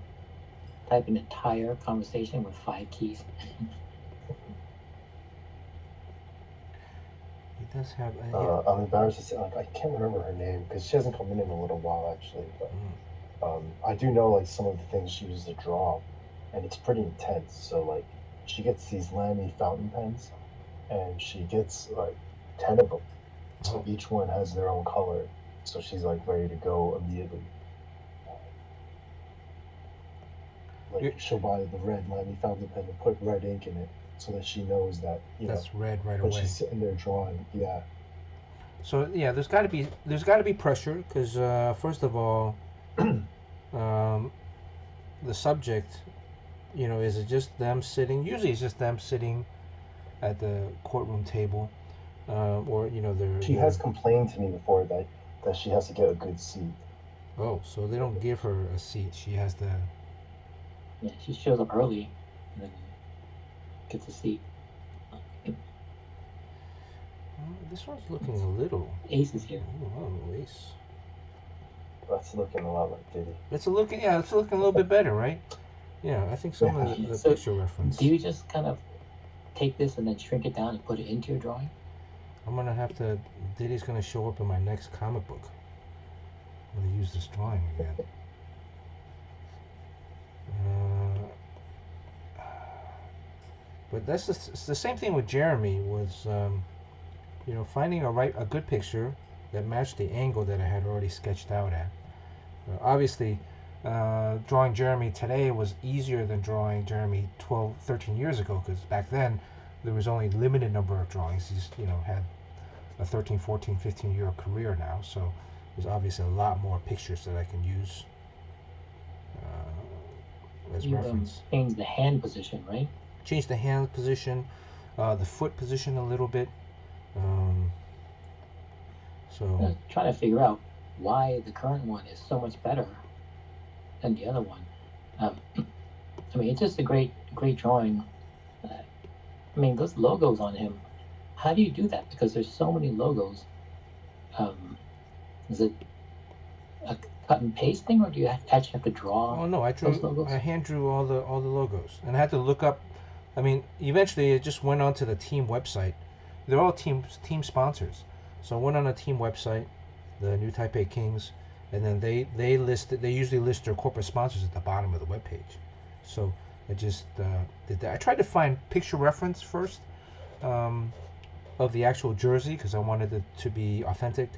type an entire conversation with 5 keys. He does have. I'm embarrassed to say, like, I can't remember her name because she hasn't come in a little while actually. But I do know like some of the things she uses to draw, and it's pretty intense. So like, she gets these Lamy fountain pens, and she gets like 10 of them. So each one has their own color. So she's like ready to go immediately. Like she'll buy the red Lamy fountain pen and put red ink in it, so that she knows that that's red right when away. she's sitting there drawing. Yeah. So yeah, there's got to be pressure because first of all, the subject, is it just them sitting? Usually, it's just them sitting at the courtroom table, or they're. She has complained to me before that she has to get a good seat. Oh, so they don't give her a seat. She has to. Yeah, she shows up early and then gets a seat. This one's looking a little. Ace is here. Oh, Ace. That's looking a lot like Diddy. It's looking a little bit better, right? Yeah, I think some of the So, picture reference. Do you just kind of take this and then shrink it down and put it into your drawing? I'm gonna have to. Diddy's gonna show up in my next comic book. I'm gonna use this drawing again. But that's the same thing with Jeremy. Was finding a good picture that matched the angle that I had already sketched out at. Obviously, drawing Jeremy today was easier than drawing Jeremy 12, 13 years ago, because back then there was only limited number of drawings. He's had a 13, 14, 15-year career now, so there's obviously a lot more pictures that I can use as reference. Change the hand position, right? Change the hand position, the foot position a little bit. So trying to figure out why the current one is so much better than the other one. I mean, it's just a great drawing. I mean, those logos on him. How do you do that? Because there's so many logos. Is it a cut and paste thing, or do you actually have to draw? Oh no, I hand drew all the logos, and I had to look up. I mean, eventually it just went onto the team website. They're all team sponsors, so I went on a team website, the New Taipei Kings, and then they usually list their corporate sponsors at the bottom of the webpage. So I just did that. I tried to find picture reference first of the actual jersey because I wanted it to be authentic.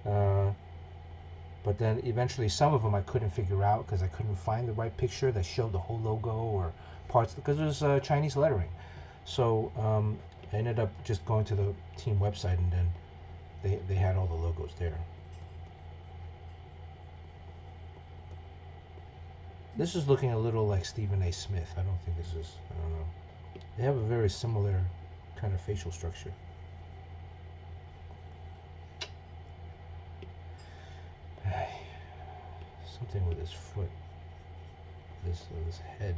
But then eventually some of them I couldn't figure out because I couldn't find the right picture that showed the whole logo or parts, because it was Chinese lettering. So I ended up just going to the team website, and then they had all the logos there. This is looking a little like Stephen A. Smith. I don't think this is, I don't know. They have a very similar kind of facial structure. Something with his foot, this head.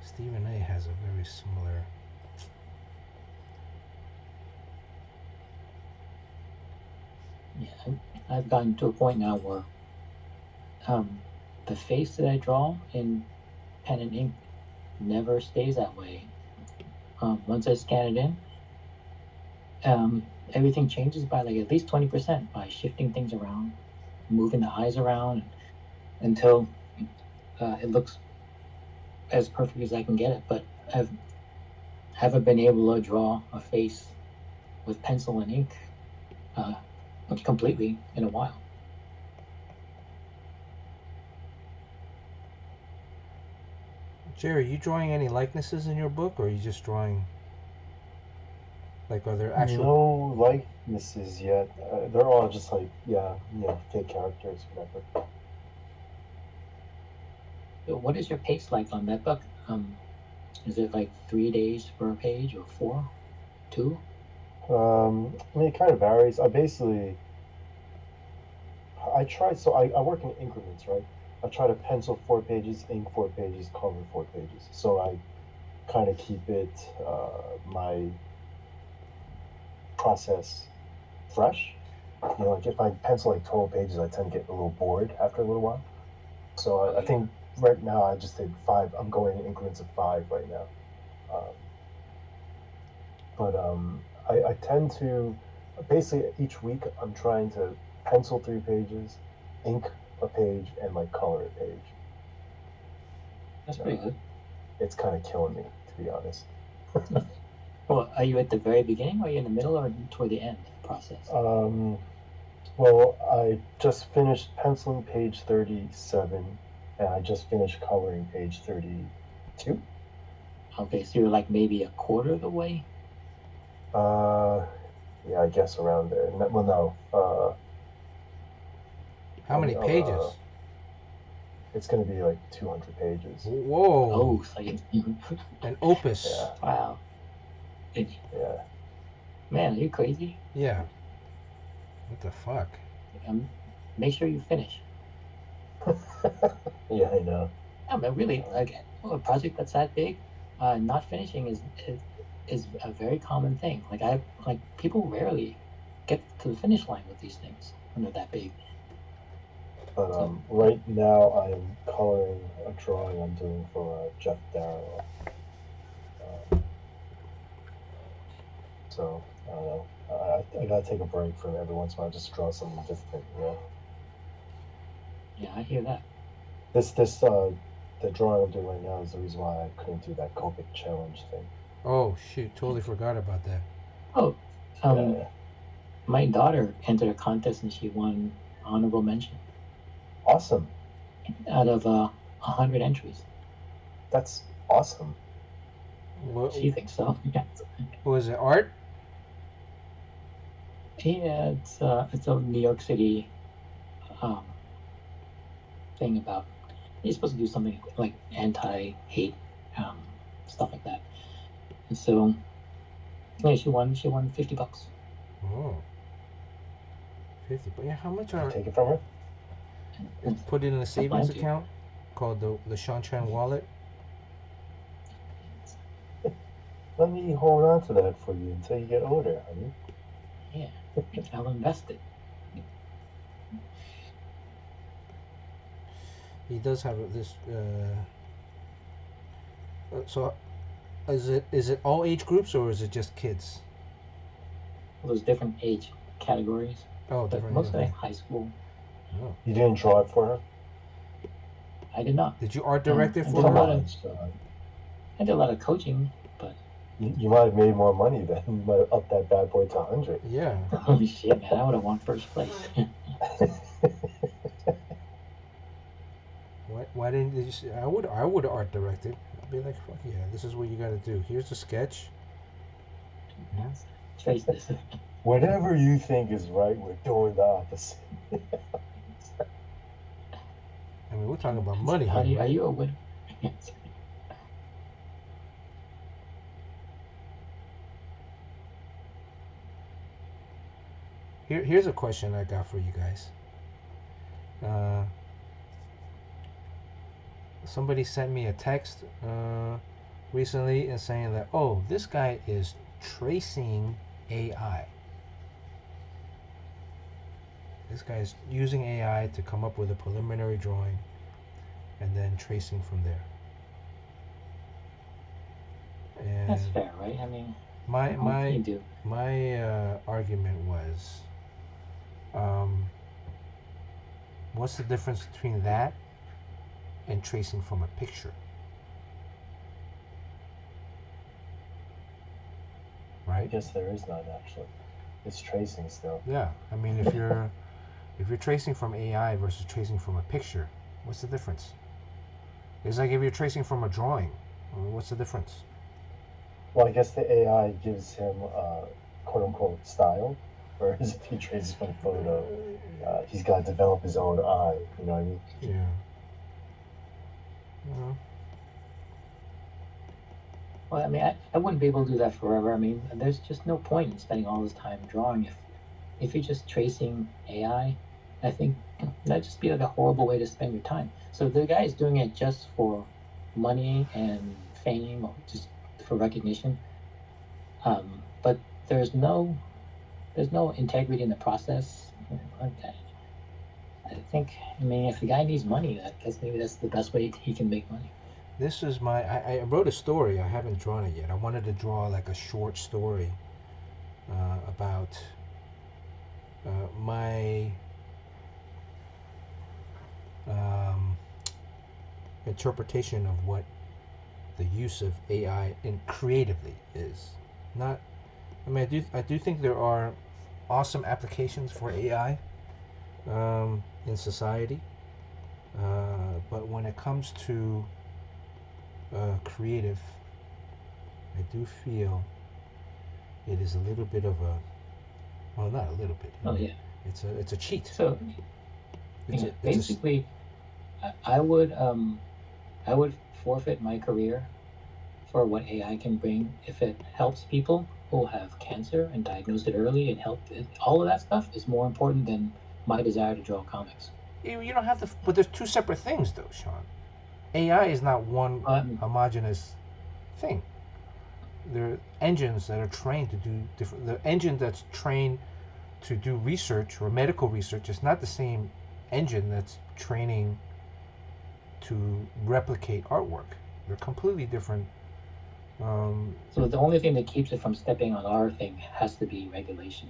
Stephen A. has a very similar. Yeah, I've gotten to a point now where the face that I draw in pen and ink never stays that way. Once I scan it in, everything changes by like at least 20% by shifting things around, moving the eyes around until it looks as perfect as I can get it. But I haven't been able to draw a face with pencil and ink completely in a while. Jerry, you drawing any likenesses in your book, or are you just drawing? Like, are there actual? No likenesses yet. They're all just like, fake characters, whatever. So what is your pace like on that book? Is it like 3 days for a page or 4, 2? I mean, it kind of varies. I work in increments, right? I try to pencil 4 pages, ink 4 pages, color 4 pages. So I kind of keep it, my process fresh. Like if I pencil like 12 pages, I tend to get a little bored after a little while. So I think right now I just did 5. I'm going in increments of 5 right now. But I tend to, basically each week I'm trying to pencil 3 pages, ink a page, and like color a page. That's pretty good. It's kind of killing me, to be honest. Well, are you at the very beginning, or are you in the middle, or toward the end of the process? Well, I just finished penciling page 37, and I just finished coloring page 32. Okay, so you're like maybe a quarter of the way? Yeah, I guess around there. Well, no. How many pages? It's going to be like 200 pages. Whoa! Oh, so you... An opus. Yeah. Wow. Yeah. Man, are you crazy? Yeah. What the fuck? Make sure you finish. Yeah, I know. No, but really, like a project that's that big, not finishing is a very common thing. Like people rarely get to the finish line with these things when they're that big. But right now I am coloring a drawing I'm doing for Jeff Darrow. So I don't know. I gotta take a break from every once in a while, just draw something different. Yeah, I hear that. The drawing I'm doing right now is the reason why I couldn't do that Copic challenge thing. Oh shoot! Totally forgot about that. Oh, Yeah. my daughter entered a contest and she won honorable mention Awesome. out of 100 entries. That's awesome. What She thinks so. was it? Art? Yeah, it's a New York City thing about you're supposed to do something like anti-hate stuff like that. And so yeah, she won $50. Oh. 50. But yeah, how much Can are? you take it from her? Put it in a savings plan to. account called the Sean Chan wallet. Let me hold on to that for you until you get older, honey. Yeah, I'll invest it. He does have this. So, is it all age groups or is it just kids? Well, there's different age categories, Oh, but different. mostly high school. Oh. You didn't draw it for her? I did not. Did you art direct it I for did a her? lot of I did a lot of coaching, but You might have made more money then. You might have upped that bad boy to 100. Yeah. holy shit, man, I would have won first place. Why didn't you say, I would art direct it. I'd be like, fuck yeah, this is what you got to do. Here's the sketch. Yeah. Trace this. Whatever you think is right, we're doing the opposite. I mean, we're talking about money here, Honey, right? are you a winner? Here's a question I got for you guys. Somebody sent me a text recently and saying that, oh, this guy is tracing AI. This guy is using AI to come up with a preliminary drawing and then tracing from there. And That's fair, right? I mean, my you do. argument was, what's the difference between that and tracing from a picture? I Right? guess there is none actually. It's tracing still. Yeah. I mean, if you're tracing from AI versus tracing from a picture, what's the difference? It's like if you're tracing from a drawing, what's the difference? Well, I guess the AI gives him quote unquote style, whereas if he traces from photo, he's got to develop his own eye. You know what I mean? Yeah. Well, Well, I mean, I wouldn't be able to do that forever. I mean, there's just no point in spending all this time drawing if you're just tracing AI. I think that'd just be like a horrible way to spend your time. So the guy is doing it just for money and fame, or just for recognition. But there's no integrity in the process. I think, I mean, if the guy needs money, I guess maybe that's the best way he can make money. this is my. I wrote a story. I haven't drawn it yet. I wanted to draw like a short story about my um, interpretation of what the use of AI in creatively is. Not. I mean, I do think there are awesome applications for AI in society, but when it comes to creative, I do feel it is a little bit of a, well, not a little bit. Oh yeah. It's a cheat. So It's yeah, a, it's basically, I would forfeit my career for what AI can bring if it helps people who have cancer and diagnose it early and help it. All of that stuff is more important than my desire to draw comics. you don't have to. But there's two separate things, though, Sean. AI is not one Um, homogeneous thing. There are engines that are trained to do different. The engine that's trained to do research or medical research is not the same engine that's training to replicate artwork. They're completely different. so the only thing that keeps it from stepping on our thing has to be regulation,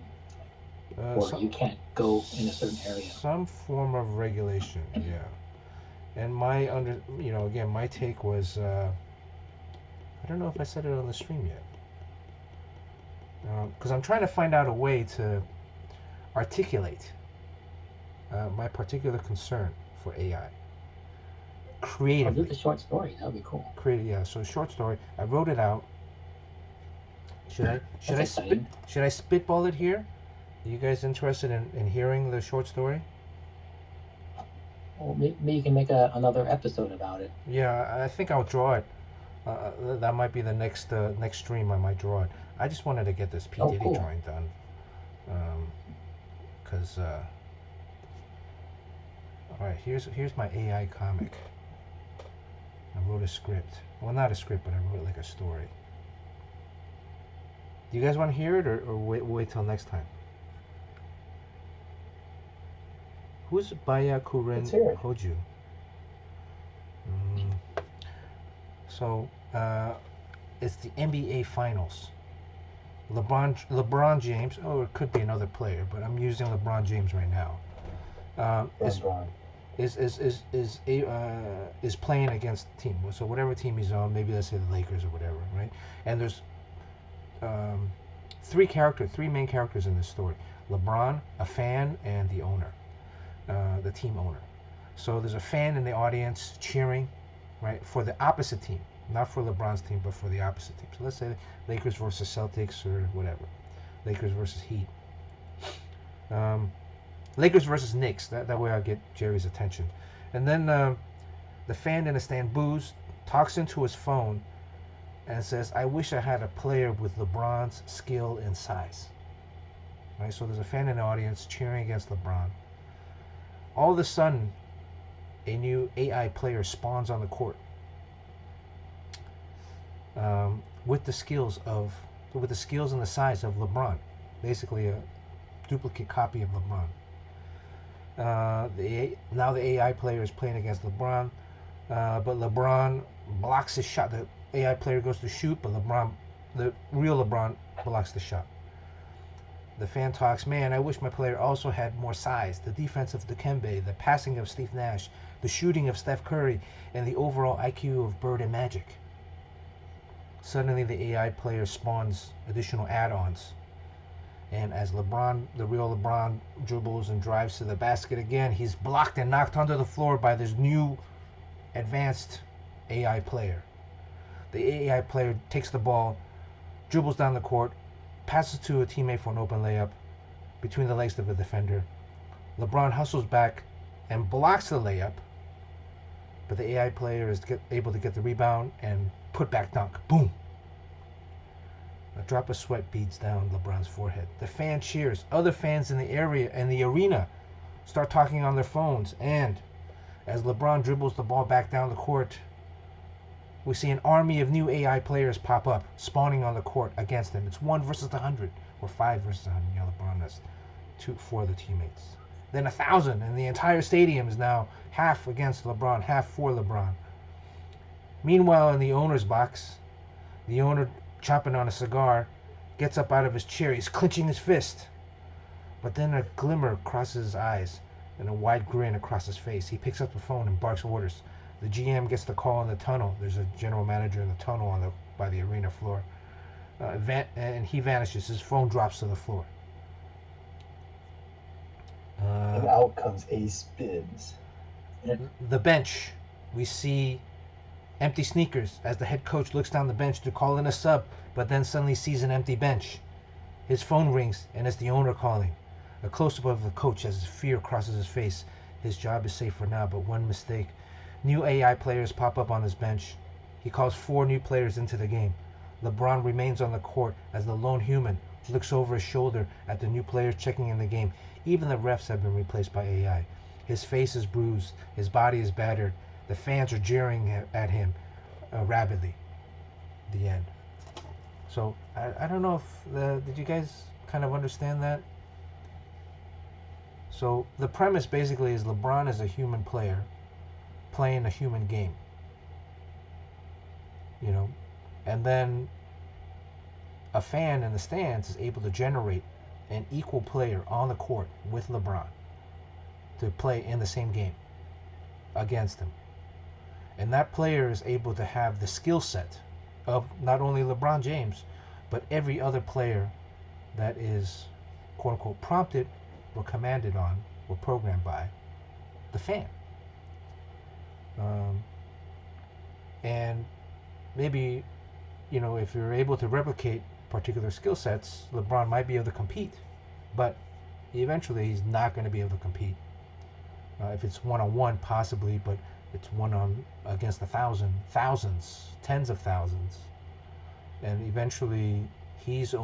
or Some you can't go in a certain area. some form of regulation, yeah. And my again, my take was I don't know if I said it on the stream yet, because I'm trying to find out a way to articulate my particular concern for AI I'll do creatively. the short story. That'll be cool. Yeah. So short story. I wrote it out. Should That's I spit exciting. should I spitball it here? Are you guys interested in hearing the short story? Well, maybe you can make another episode about it. Yeah, I think I'll draw it. That might be the next stream. I might draw it. I just wanted to get this P Oh, Diddy cool. drawing done, because all right, here's my AI comic. I wrote a script. Well, not a script, but I wrote like a story. Do you guys want to hear it, or wait till next time? Who's Baya Let's Kuren hear it. Hoju? Mm, so it's the NBA Finals. LeBron James, or it could be another player, but I'm using LeBron James right now. Is Ron. is playing against the team. So whatever team he's on, maybe let's say the Lakers or whatever, right? And there's um, three main characters in this story: LeBron, a fan, and the owner, the team owner. So there's a fan in the audience cheering, right, for the opposite team, not for LeBron's team, but for the opposite team. So let's say Lakers versus Celtics or whatever, Lakers versus Heat. Um, Lakers versus Knicks. That way I'll get Jerry's attention. And then the fan in the stand boos, talks into his phone, and says, "I wish I had a player with LeBron's skill and size." Right. So there's a fan in the audience cheering against LeBron. All of a sudden, a new AI player spawns on the court with the skills and the size of LeBron, basically a duplicate copy of LeBron. Now the AI player is playing against LeBron, but LeBron blocks his shot. The AI player goes to shoot, but the real LeBron, blocks the shot. The fan talks, "Man, I wish my player also had more size. The defense of Dikembe, the passing of Steve Nash, the shooting of Steph Curry, and the overall IQ of Bird and Magic." Suddenly, the AI player spawns additional add-ons. And as LeBron, the real LeBron, dribbles and drives to the basket again, he's blocked and knocked onto the floor by this new advanced AI player. The AI player takes the ball, dribbles down the court, passes to a teammate for an open layup between the legs of a defender. LeBron hustles back and blocks the layup, but the AI player is able to get the rebound and put back dunk. Boom! A drop of sweat beads down LeBron's forehead. The fan cheers. Other fans in the arena start talking on their phones, and as LeBron dribbles the ball back down the court, we see an army of new AI players pop up, spawning on the court against him. It's 1 versus 100, or 5 versus 100. You know, LeBron has 4 other teammates. Then 1,000, and the entire stadium is now half against LeBron, half for LeBron. Meanwhile, in the owner's box, the owner, chopping on a cigar, gets up out of his chair. He's clenching his fist. But then a glimmer crosses his eyes and a wide grin across his face. He picks up the phone and barks orders. The GM gets the call in the tunnel. There's a general manager in the tunnel by the arena floor. And he vanishes. His phone drops to the floor. And out comes Ace Bibbs. The bench. We see empty sneakers as the head coach looks down the bench to call in a sub, but then suddenly sees an empty bench. His phone rings, and it's the owner calling. A close-up of the coach as fear crosses his face. His job is safe for now, but one mistake. New AI players pop up on his bench. He calls 4 new players into the game. LeBron remains on the court as the lone human looks over his shoulder at the new players checking in the game. Even the refs have been replaced by AI. His face is bruised. His body is battered. The fans are jeering at him rabidly. The end. So, I don't know if... did you guys kind of understand that? So, the premise basically is LeBron is a human player playing a human game. You know? And then a fan in the stands is able to generate an equal player on the court with LeBron to play in the same game against him. And that player is able to have the skill set of not only LeBron James, but every other player that is, quote unquote, prompted or commanded on or programmed by the fan. And maybe, you know, if you're able to replicate particular skill sets, LeBron might be able to compete, but eventually he's not going to be able to compete. If it's one-on-one, possibly, but it's against 1,000, thousands, tens of thousands, and eventually he's the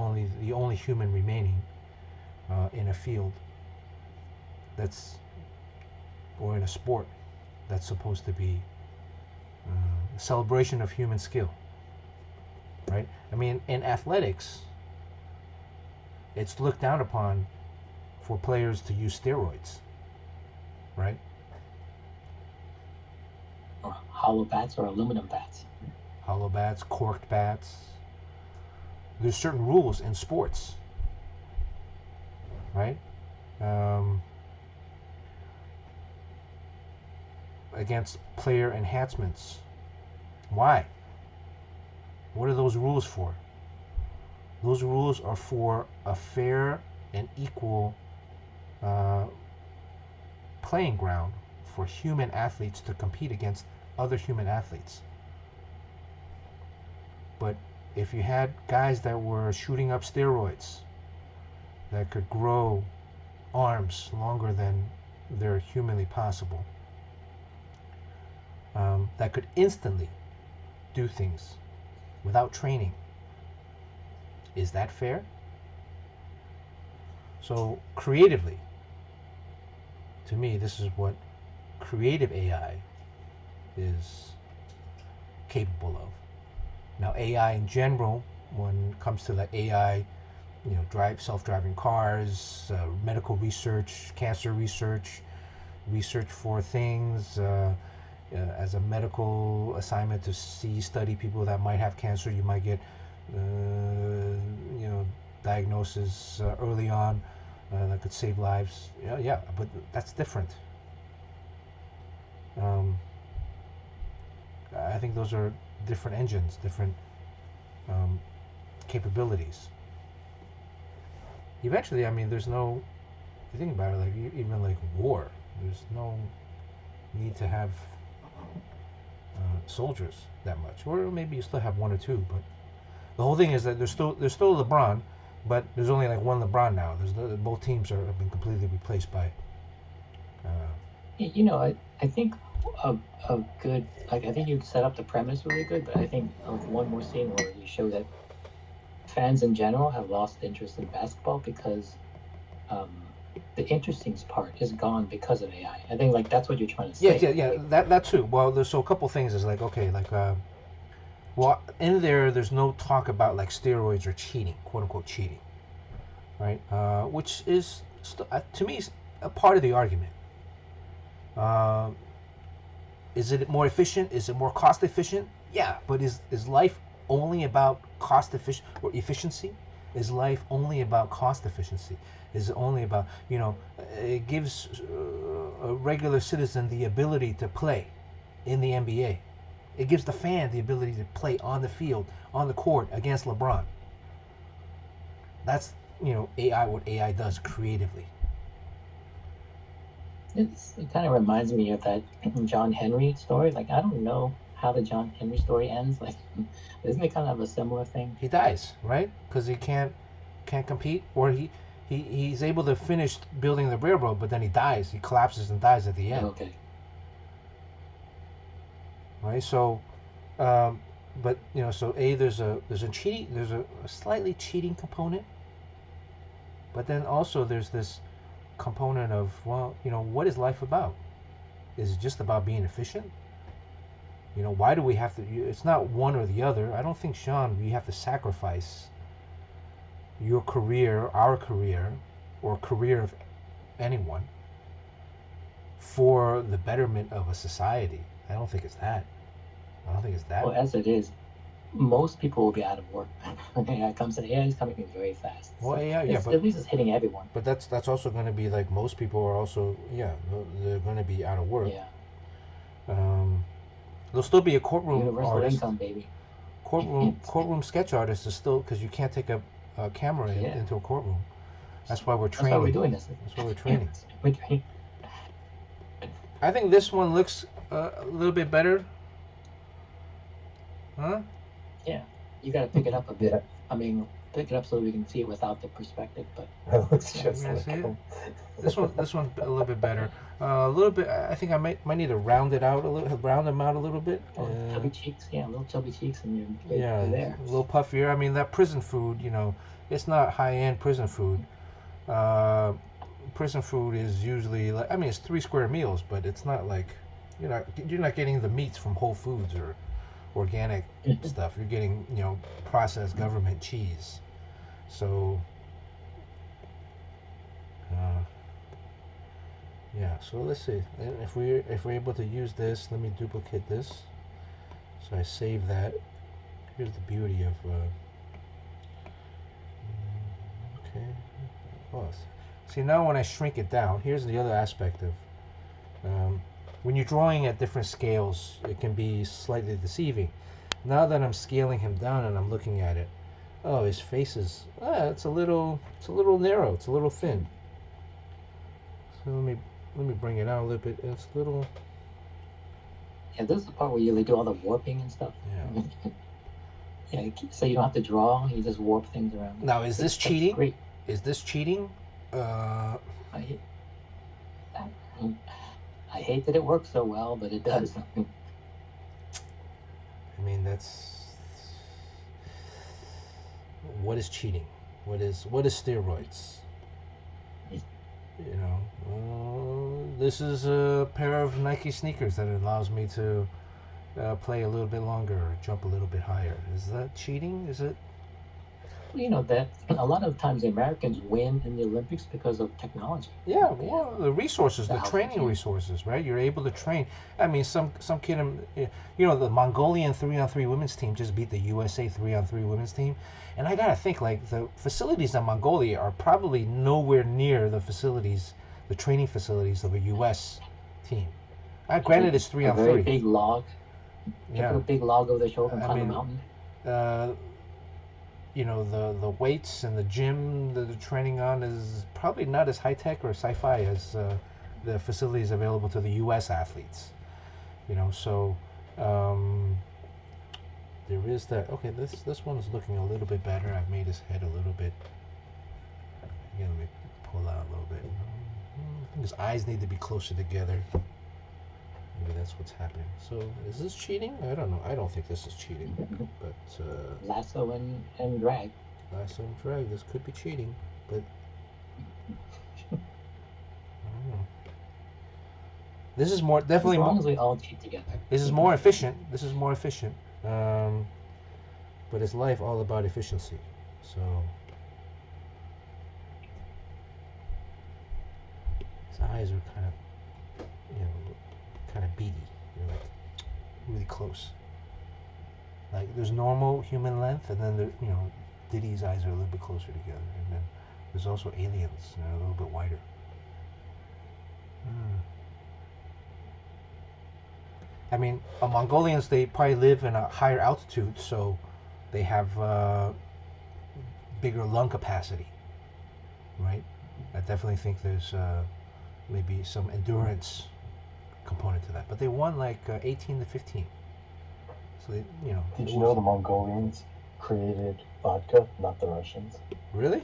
only human remaining in a field or in a sport that's supposed to be a celebration of human skill, right? I mean, in athletics, it's looked down upon for players to use steroids, right? Or hollow bats or aluminum bats. Hollow bats, corked bats. There's certain rules in sports, right? Against player enhancements. Why? What are those rules for? Those rules are for a fair and equal playing ground for human athletes to compete against other human athletes. But if you had guys that were shooting up steroids that could grow arms longer than they're humanly possible, that could instantly do things without training, is that fair? So creatively, to me, this is what creative AI is capable of. Now, AI in general, when it comes to the AI, you know, self-driving cars, medical research, cancer research for things, as a medical assignment to study people that might have cancer. You might get, diagnosis early on that could save lives. Yeah, but that's different. I think those are different engines, different capabilities. Eventually, I mean, there's no, if you think about it, like even like war, there's no need to have soldiers that much, or maybe you still have 1 or 2, but The whole thing is that there's still LeBron, but there's only like one LeBron now. Both teams have been completely replaced by. Uh, You know, I think a good, like, I think you set up the premise really good, but I think one more scene where you show that fans in general have lost interest in basketball because um, the interesting part is gone because of AI. I think like that's what you're trying to yeah, say. yeah, yeah. That too. Well, there's so a couple things is like okay, like well, in there's no talk about like steroids or cheating, quote unquote cheating, right? Which is to me is a part of the argument. Uh, is it more efficient? Is it more cost efficient? Yeah, but is life only about cost efficient or efficiency? Is life only about cost efficiency? Is it only about it gives a regular citizen the ability to play in the NBA. It gives the fan the ability to play on the field, on the court against LeBron. That's AI, what AI does creatively. It kind of reminds me of that John Henry story. Like, I don't know how the John Henry story ends. Like, isn't it kind of a similar thing? He dies, right? Because he can't compete, or he's able to finish building the railroad, but then he dies. He collapses and dies at the end. Okay. Right. So, but so there's a cheating, there's a slightly cheating component, but then also there's this component of, well, what is life about? Is it just about being efficient? Why do we have to? It's not one or the other. I don't think, Sean, we have to sacrifice your career, our career, or career of anyone for the betterment of a society. I don't think it's that. I don't think it's that. Well, as it is, most people will be out of work. AI comes in. AI is coming in very fast. Well, So yeah, yeah, at least it's hitting everyone. but that's also going to be like most people are also, yeah, they're going to be out of work. Yeah. There'll still be a courtroom Universal artist. income, baby. Courtroom sketch artist is still, because you can't take a camera into a courtroom. That's why we're training. That's why we're doing this. That's why we're training. We're training. I think this one looks a little bit better. Huh? Yeah, you got to pick it up a bit. Yeah. I mean, pick it up so we can see it without the perspective. But It looks just You guys like see it? him. This one's a little bit better. A little bit. I think I might need to round it out a little, round them out a little bit. chubby cheeks, yeah, little chubby cheeks, and you're there. A little puffier. I mean, that prison food, it's not high-end prison food. Prison food is usually like, I mean, it's 3 square meals, but it's not like you're not getting the meats from Whole Foods or organic stuff. You're getting processed government cheese. So yeah. So let's see if we're able to use this. Let me duplicate this. So I save that. Here's the beauty of okay. Oh, see, now when I shrink it down, here's the other aspect of when you're drawing at different scales, it can be slightly deceiving. Now that I'm scaling him down and I'm looking at it, oh, his face is it's a little narrow, it's a little thin. So let me bring it out a little bit. It's a little. Yeah, this is the part where you do all the warping and stuff. Yeah. Yeah, so you don't have to draw; you just warp things around. Now, is this cheating? Great. Is this cheating? I hate that it works so well, but it does. I mean, that's what is cheating? What is steroids? This is a pair of Nike sneakers that allows me to play a little bit longer or jump a little bit higher. Is that cheating? Is it? That a lot of times the Americans win in the Olympics because of technology. Yeah, well, the resources, the training resources, right? You're able to train. I mean, some kid, the Mongolian 3-on-3 women's team just beat the USA 3-on-3 women's team, and I gotta think like the facilities in Mongolia are probably nowhere near the training facilities of a US team. Granted, it's 3-on-3. A very big log. Yeah. Put a big log over their shoulder and climb a mountain. The weights and the gym that they're training on is probably not as high tech or sci-fi as the facilities available to the U.S. athletes. So there is that. Okay, this one's looking a little bit better. I've made his head a little bit. Again, let me pull out a little bit. I think his eyes need to be closer together. Maybe that's what's happening. So, is this cheating? I don't know. I don't think this is cheating. But lasso and drag. lasso and drag. This could be cheating, but I don't know. This is more definitely. As long as we all cheat together. This is more efficient. This is more efficient. But it's life all about efficiency. So his eyes are kind of beady. They're like really close. Like there's normal human length, and then Diddy's eyes are a little bit closer together, and then there's also aliens, a little bit wider. I mean, Mongolians, they probably live in a higher altitude, so they have bigger lung capacity, right? I definitely think there's maybe some endurance component to that. But they won like 18 to 15. So they, Did you know the Mongolians created vodka, not the Russians? Really?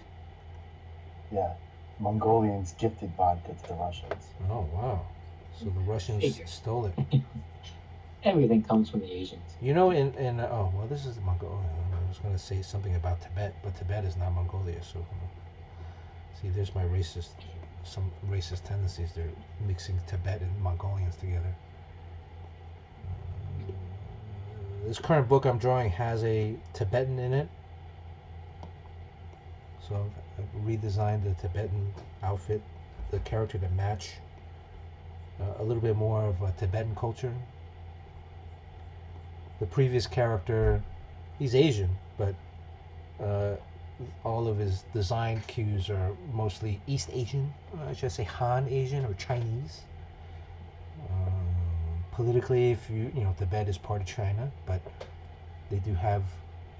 Yeah, Mongolians gifted vodka to the Russians. Oh wow! So the Russians stole it. Everything comes from the Asians. This is Mongolia. I was going to say something about Tibet, but Tibet is not Mongolia. So, see, there's some racist tendencies. They're mixing Tibet and Mongolians together. This current book I'm drawing has a Tibetan in it. So I've redesigned the Tibetan outfit, the character to match a little bit more of a Tibetan culture. The previous character, he's Asian, but all of his design cues are mostly East Asian. Should I say Han Asian or Chinese? Politically, if Tibet is part of China, but they do have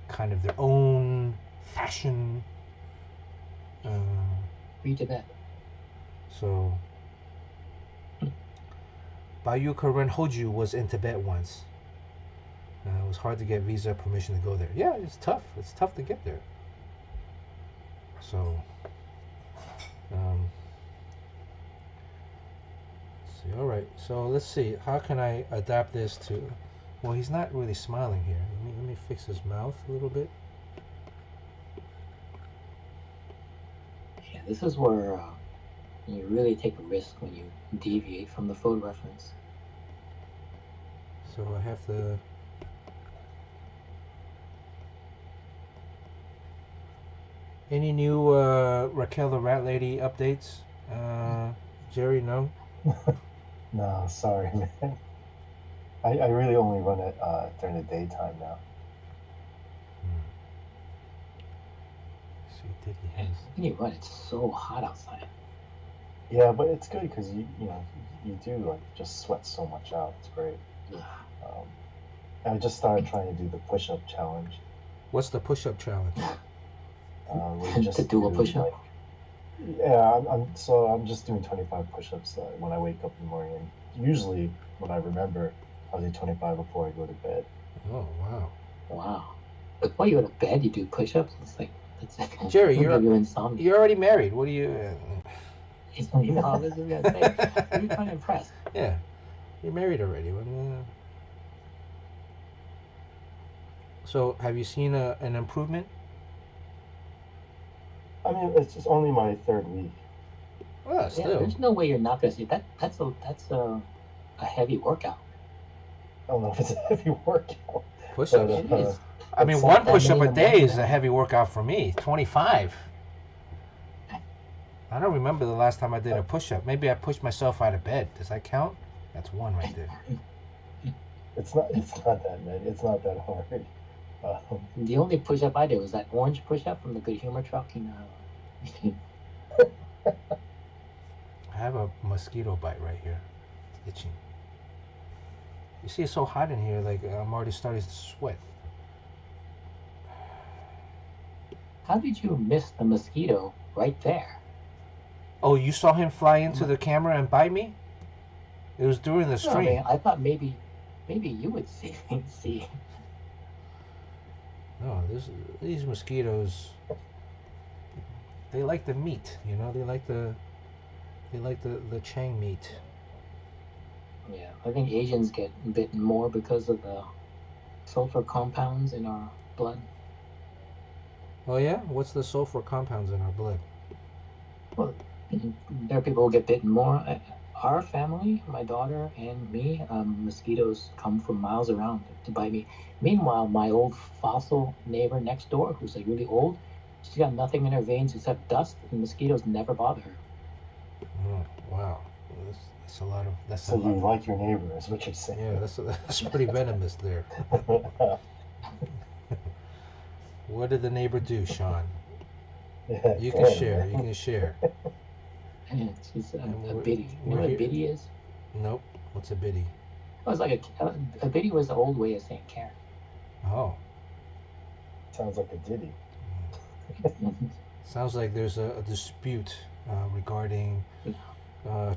kind of their own fashion. Free Tibet. So, Bayou Karen Hoju was in Tibet once. It was hard to get visa permission to go there. Yeah, it's tough. It's tough to get there. So, let's see. All right. So let's see. How can I adapt this to? Well, he's not really smiling here. Let me fix his mouth a little bit. Yeah, this is where you really take a risk when you deviate from the photo reference. So I have to. Any new Raquel the Rat Lady updates? Jerry, no? No, sorry, man. I really only run it during the daytime now. See, Diddy has. When you run, it's so hot outside. Yeah, but it's good because you do like just sweat so much out. It's great. I just started trying to do the push-up challenge. What's the push-up challenge? To do a push-up. Yeah, I'm just doing 25 push-ups when I wake up in the morning. And usually, when I remember, I'll do 25 before I go to bed. Oh wow! Wow! Before you go to bed, you do push-ups. It's like Jerry, you're insomnia. You're already married. What do you? This is gonna say. What are you trying to impress? Yeah, you're married already. So, have you seen an improvement? I mean, it's just only my third week. Well, still. Yeah, there's no way you're not gonna see that. That's a heavy workout. I don't know if it's a heavy workout. Push-ups. It is. I mean, one push-up a day is a heavy workout for me. 25. I don't remember the last time I did a push-up. Maybe I pushed myself out of bed. Does that count? That's one right there. It's not that, man. It's not that hard. The only push-up I did was that orange push-up from the Good Humor truck. I have a mosquito bite right here. It's itching. You see, it's so hot in here. Like I'm already starting to sweat. How did you miss the mosquito right there? Oh, you saw him fly into the camera and bite me? It was during the stream. No, man, I thought maybe you would see. No, these mosquitoes, they like the meat. You know, they like the Chang meat. Yeah, I think Asians get bitten more because of the sulfur compounds in our blood. Oh yeah, what's the sulfur compounds in our blood? Well, there are people who get bitten more. Our family, my daughter and me, mosquitoes come from miles around to bite me. Meanwhile, my old fossil neighbor next door, who's like really old, she's got nothing in her veins except dust, and mosquitoes never bother her. Oh, wow, that's a lot of that's a So you lot. like your neighbor, is what you're saying. Yeah, that's pretty venomous there. What did the neighbor do, Sean? Yeah, You can damn, share. You man. can share. And she's And a biddy. You know we're what a here. biddy is? Nope. What's a biddy? It was like a biddy was the old way of saying Karen. Oh, Sounds like a Diddy. sounds like there's a dispute regarding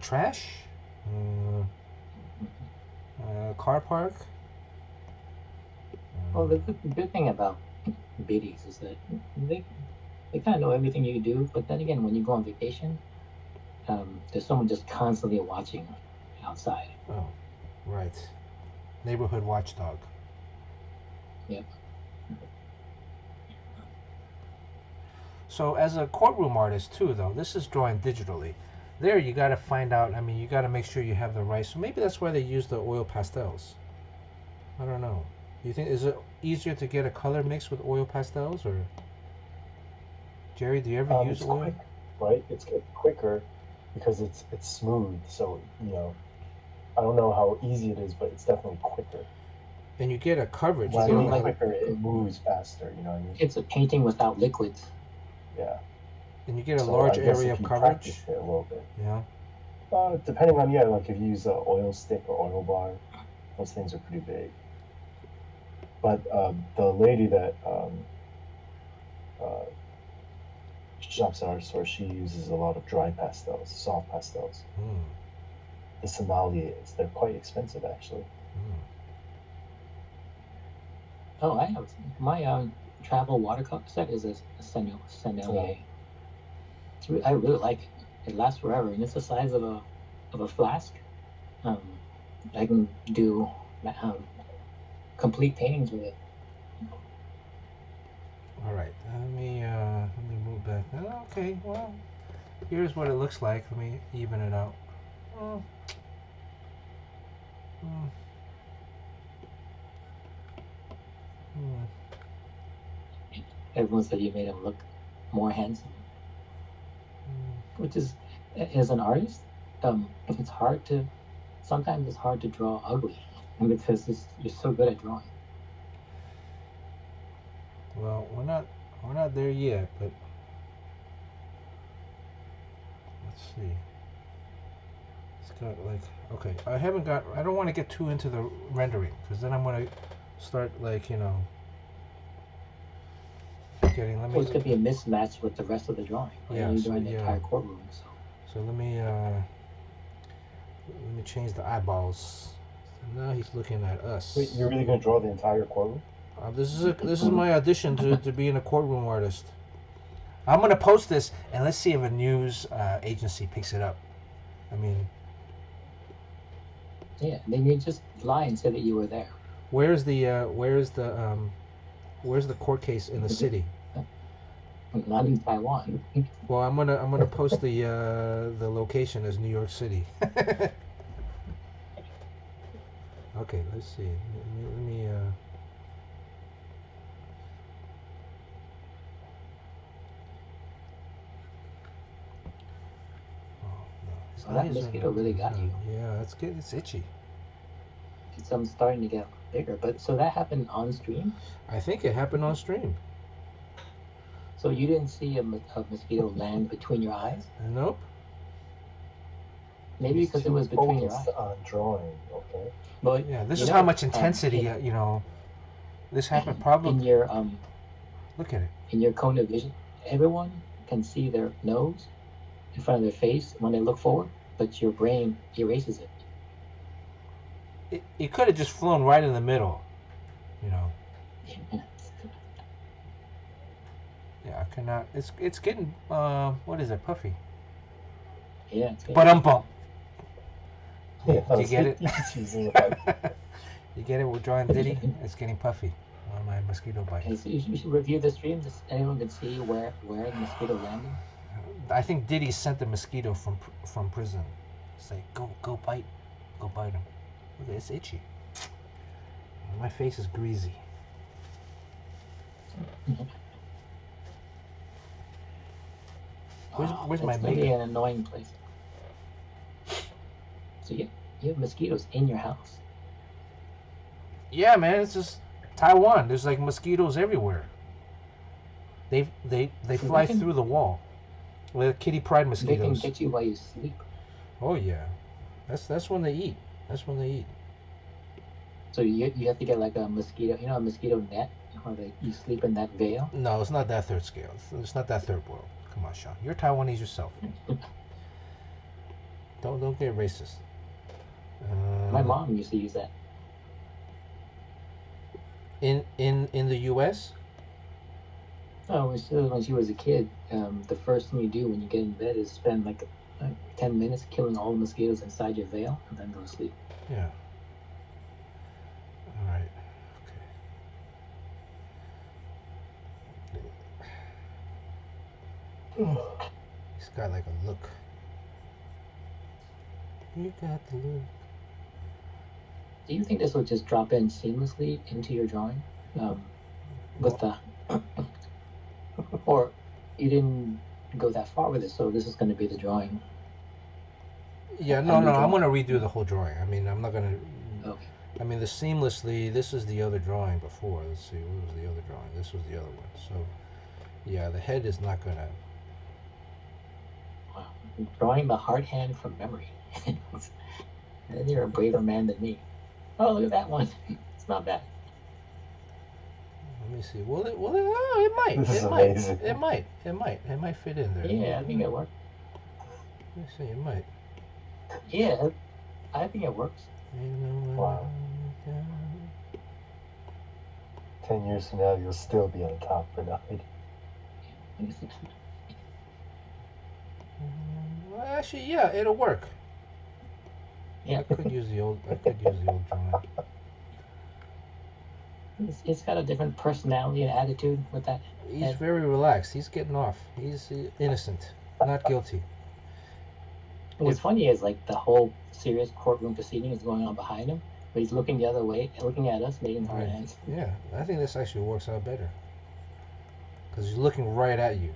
trash, uh, car park. Well, the good thing about biddies is that they kind of know everything you do. But then again, when you go on vacation, there's someone just constantly watching outside. Oh, right. Neighborhood watchdog. Yep. So as a courtroom artist too, though, this is drawing digitally. There, you got to find out. I mean, you got to make sure you have the right. So maybe that's why they use the oil pastels. I don't know. You think is it easier to get a color mix with oil pastels, or Jerry? Do you ever use It's oil? quick, right? It's quicker because it's smooth. So I don't know how easy it is, but it's definitely quicker. And you get a coverage. When I You mean get like- quicker, it moves faster. You know what I mean? It's a painting without liquids. Yeah. and you get a So large I guess area if of you coverage. practice it a little bit. Yeah. Depending on like if you use an oil stick or oil bar, those things are pretty big. But the lady that uh, shops at our store, she uses a lot of dry pastels, soft pastels. Mm, The sommeliers, they're quite expensive actually. mm. Oh, I have my travel watercolor set is a Sennelier. I really like it. It lasts forever, and it's the size of a flask. Um, I can do complete paintings with it. All right. Let me move back. Okay. Well, here's what it looks like. Let me even it out. Mm, mm, mm, Everyone said you made him look more handsome, mm. which is, as an artist, it's hard to. Sometimes it's hard to draw ugly because you're so good at drawing. Well, we're not there yet, but let's see. It's got like okay. I don't want to get too into the rendering because then I'm gonna start like getting. Let Well, it's me. going to be a mismatch with the rest of the drawing. Yeah, You're so, drawing the yeah. entire courtroom, so. So let me change the eyeballs. So now he's looking at us. Wait, you're really gonna draw the entire courtroom? This is my audition to being a courtroom artist. I'm gonna post this and let's see if a news agency picks it up. I mean, Yeah, then you just lie and say that you were there. where's the court case in the city? Not in Taiwan. Well, I'm gonna post the location as New York City. Okay, let's see. Let me oh no, his So that eyes are mosquito not really too got good. you. Yeah, that's good. It's itchy. I'm starting to get bigger. But so that happened on stream. I think it happened on stream. So you didn't see a mosquito land between your eyes? Nope. Maybe He's because it too was between your focused eyes. on drawing. Okay. But Yeah, this you is know, how much intensity. This happened probably. in your Look at it. in your cone of vision, everyone can see their nose in front of their face when they look forward, but your brain erases it. It could have just flown right in the middle. You know. I cannot. It's getting what is it? Puffy. Yeah. It's But bump. Yeah, Do you get it? He's using it like You get it? We're drawing Diddy. It's getting puffy on my mosquito bite. Okay, so you should review the stream so anyone can see where the mosquito landed. I think Diddy sent the mosquito from prison. Say, go bite him. Look, it's itchy. My face is greasy. Where's my It's gonna be makeup? an annoying place. So you have mosquitoes in your house. Yeah, man, it's just Taiwan. There's like mosquitoes everywhere. They So fly they can- through the wall. Well, kitty pride They can mosquitoes. get you while you sleep. Oh yeah, that's when they eat. That's when they eat. So you have to get like a mosquito, a mosquito net, or you sleep in that veil. No, it's not that third scale. It's not that third world. Come on, Sean. You're Taiwanese yourself. Don't get racist. My mom used to use that. In the U.S. Oh, when she was a kid, the first thing you do when you get in bed is spend like 10 minutes killing all the mosquitoes inside your veil, and then go to sleep. Yeah. All right. Okay. He's got like a look. You got the look. Do you think this will just drop in seamlessly into your drawing, with the, or you didn't go that far with it, so this is going to be the drawing? Yeah, no. I'm gonna redo the whole drawing. I mean, I'm not gonna. Okay. I mean, the seamlessly. This is the other drawing before. Let's see. What was the other drawing? This was the other one. So, yeah, the head is not gonna. Wow. Drawing the hard hand from memory. And you're a braver man than me. Oh, look at that one. It's not bad. Let me see. Will it? Oh, it might. This is It might. amazing. It might. It might. It might fit in there. Yeah, I think it works. Let me see. It might. Yeah, I think it works. Wow. 10 years from now, you'll still be on top, Bernard. Well, actually, yeah, it'll work. Yeah, I could use the old drawing. it's got a different personality and attitude with that. He's very relaxed. He's getting off. He's innocent, not guilty. What's funny is like the whole serious courtroom proceeding is going on behind him, but he's looking the other way, looking at us, making hard hands. Yeah, I think this actually works out better because he's looking right at you.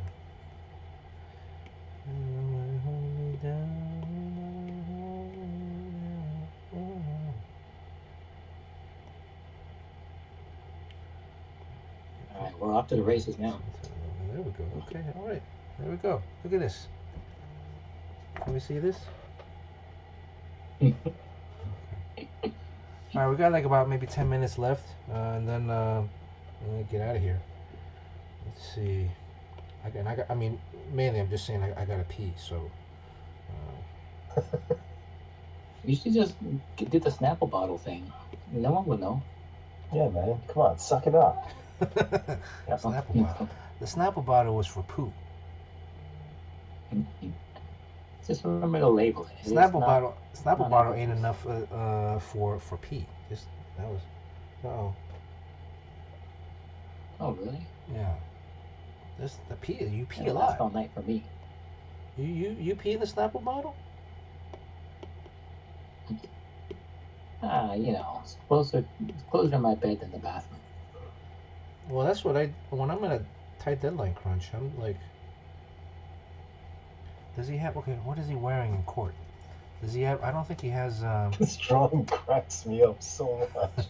All right, we're off to the races now. There we go. Okay, all right. There we go. Look at this. Can we see this? All right, we got like about maybe 10 minutes left, and then I'm gonna get out of here. Let's see. I mean, mainly I'm just saying I gotta pee. So. You should just do the Snapple bottle thing. No one would know. Yeah, man. Come on, suck it up. Snapple bottle. The Snapple bottle was for poop. Just remember to label it. Snapple bottle ain't enough for pee. Just that was. Oh. Oh really? Yeah. The pee. You pee a It'll last lot. all night for me. You pee in the Snapple bottle? It's closer to my bed than the bathroom. Well, that's when I'm in a tight deadline crunch, I'm like, does he have, okay, what is he wearing in court? Does he have, I don't think he has, This drawing cracks me up so much.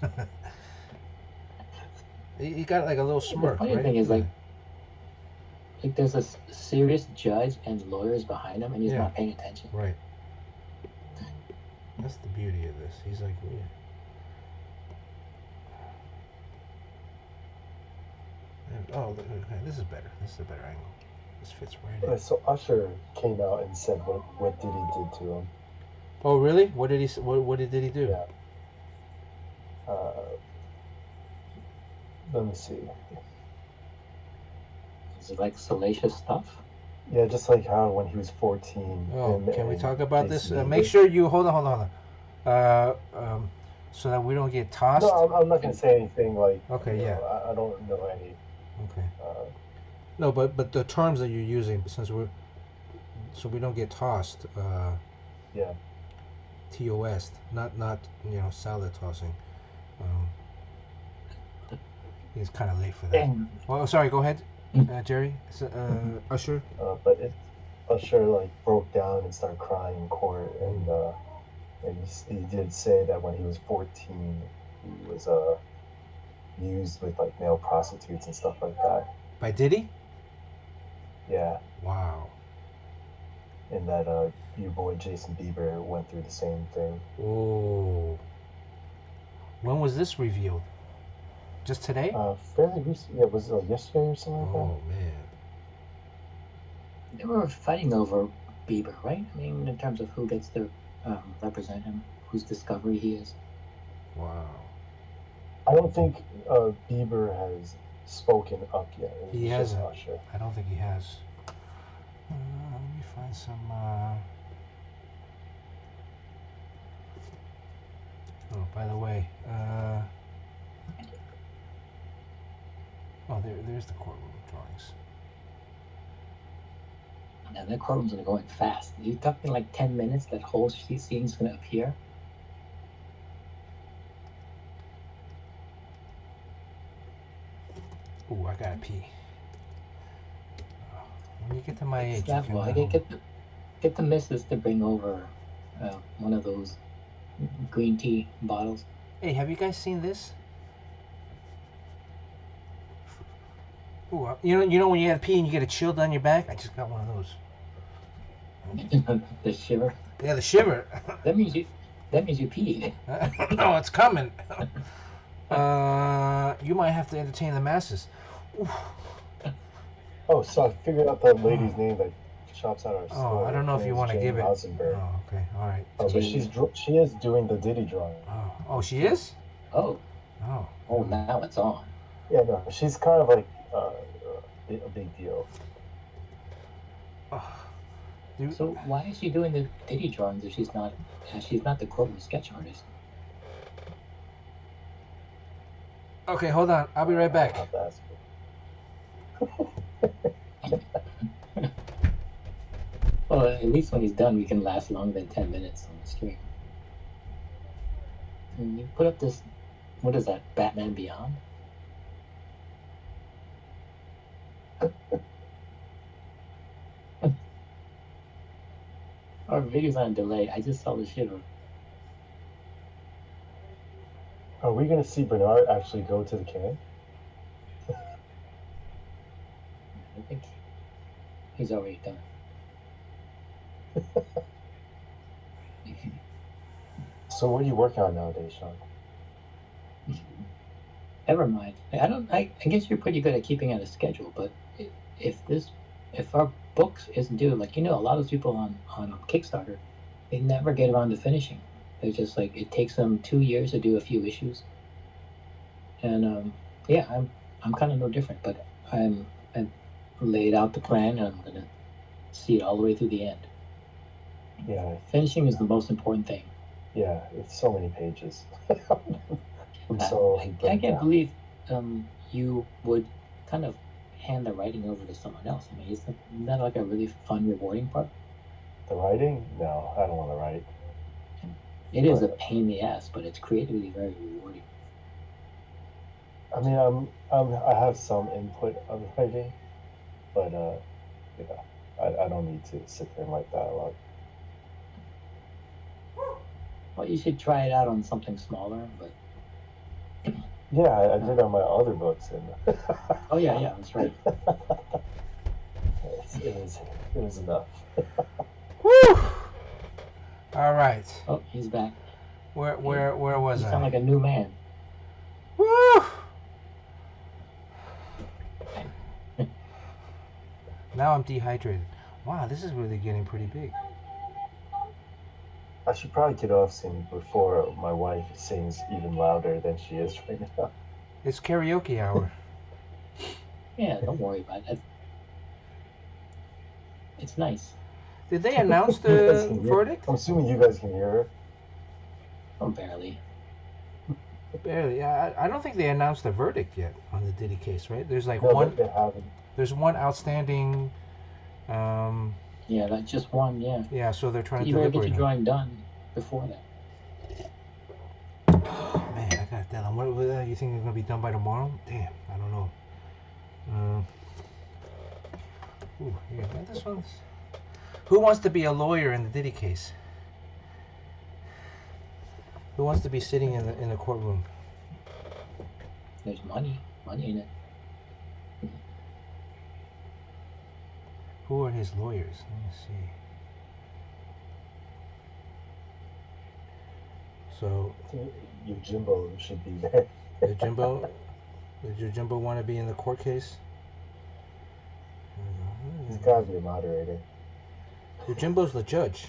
he got like a little smirk, The funny right? thing is, like there's a serious judge and lawyers behind him, and he's not paying attention. Right. That's the beauty of this. He's like, yeah. Oh, okay, this is better. This is a better angle. This fits right in. So Usher came out and said what Diddy did to him. Oh, really? What did he? What did he do? Yeah. Let me see. Is it like salacious stuff? Yeah, just like how when he was 14. Oh, him can we and talk about this? Jason Make Bieber- sure you hold on. So that we don't get tossed. No, I'm not gonna say anything like. Okay, yeah. I don't know any. Okay. Uh, No, but the terms that you're using, since we're so we don't get tossed. yeah. TOS, not salad tossing. Um, it's kind of late for that. And Well, sorry. Go ahead, Jerry. Usher. But Usher like broke down and started crying in court, and he did say that when he was 14, he was used with like male prostitutes and stuff like that. By Diddy. Yeah, Wow. and that your boy Jason Bieber went through the same thing. Oh. When was this revealed? Just today? Fairly recent. Yeah, was it like yesterday or something like that? Oh man. they were fighting over Bieber, right? I mean, in terms of who gets to represent him, whose discovery he is. Wow. I don't think Bieber has spoken up yet. It He was just hasn't. Usher. I don't think he has. Let me find some. Oh, by the way. Oh, there's the courtroom drawings. Now that courtroom's gonna go in fast. You talking like 10 minutes? That whole scene's gonna appear. Ooh, I gotta pee. When you get to my age, you Yeah, can. well, I get the missus to bring over one of those green tea bottles. Hey, have you guys seen this? Ooh, you know when you have pee and you get a chill down your back? I just got one of those. The shiver. Yeah, the shiver. That means you peed. No, it's coming. You might have to entertain the masses. Ooh. Oh, so I figured out that lady's name that shops at our Oh, store. I don't know if you want to give it. Rosenberg. Oh, okay, all right. Oh, but she is doing the Diddy drawing. Oh, she is. Oh, Oh, now it's on. Yeah, no, she's kind of like a big deal. Dude. So why is she doing the Diddy drawings if she's not the courtroom sketch artist? Okay, hold on. I'll be right back. I'll have to ask her. Well, at least when he's done, we can last longer than 10 minutes on the stream. And you put up this, what is that, Batman Beyond? Our video's on delay. I just saw the shiver. Are we gonna see Bernard actually go to the can? I think he's already done. So what are you working on nowadays, Sean? Never mind. I guess you're pretty good at keeping at a schedule, but if our books isn't due, like, a lot of those people on Kickstarter, they never get around to finishing. They're just like, it takes them 2 years to do a few issues. And yeah, I'm kind of no different, but I've laid out the plan and I'm gonna see it all the way through the end. Yeah. Finishing is the most important thing. Yeah, it's so many pages. I can't believe you would kind of hand the writing over to someone else. I mean, isn't that like a really fun, rewarding part? The writing? No, I don't want to write. It is a pain in the ass, but it's creatively very rewarding. I mean, I have some input on the writing, but I don't need to sit there and write dialogue. Well, you should try it out on something smaller, but. Yeah, I did on my other books. And Oh yeah, that's right. It was enough. Woo! All right. Oh, he's back. Where was I? You sound like a new man. Woo! Now I'm dehydrated. Wow, this is really getting pretty big. I should probably get off soon before my wife sings even louder than she is right now. It's karaoke hour. Yeah, don't worry about it. It's nice. Did they announce You guys the can hear. verdict? I'm assuming you guys can hear her. Oh, barely. Barely. I don't think they announced the verdict yet on the Diddy case, right? There's like No, one. they haven't. There's one outstanding. Yeah, that's just one. Yeah. Yeah, so they're trying to You better get deliberate your on. drawing done before that. Man, I got a deadline. What you think it's gonna be done by tomorrow? Damn, I don't know. Ooh, here, this one's. Who wants to be a lawyer in the Diddy case? Who wants to be sitting in the courtroom? There's money in it. Who are his lawyers? Let me see. So, Your Jimbo should be there. did your Jimbo want to be in the court case? He's gotta be a moderator. Your Jimbo's the judge.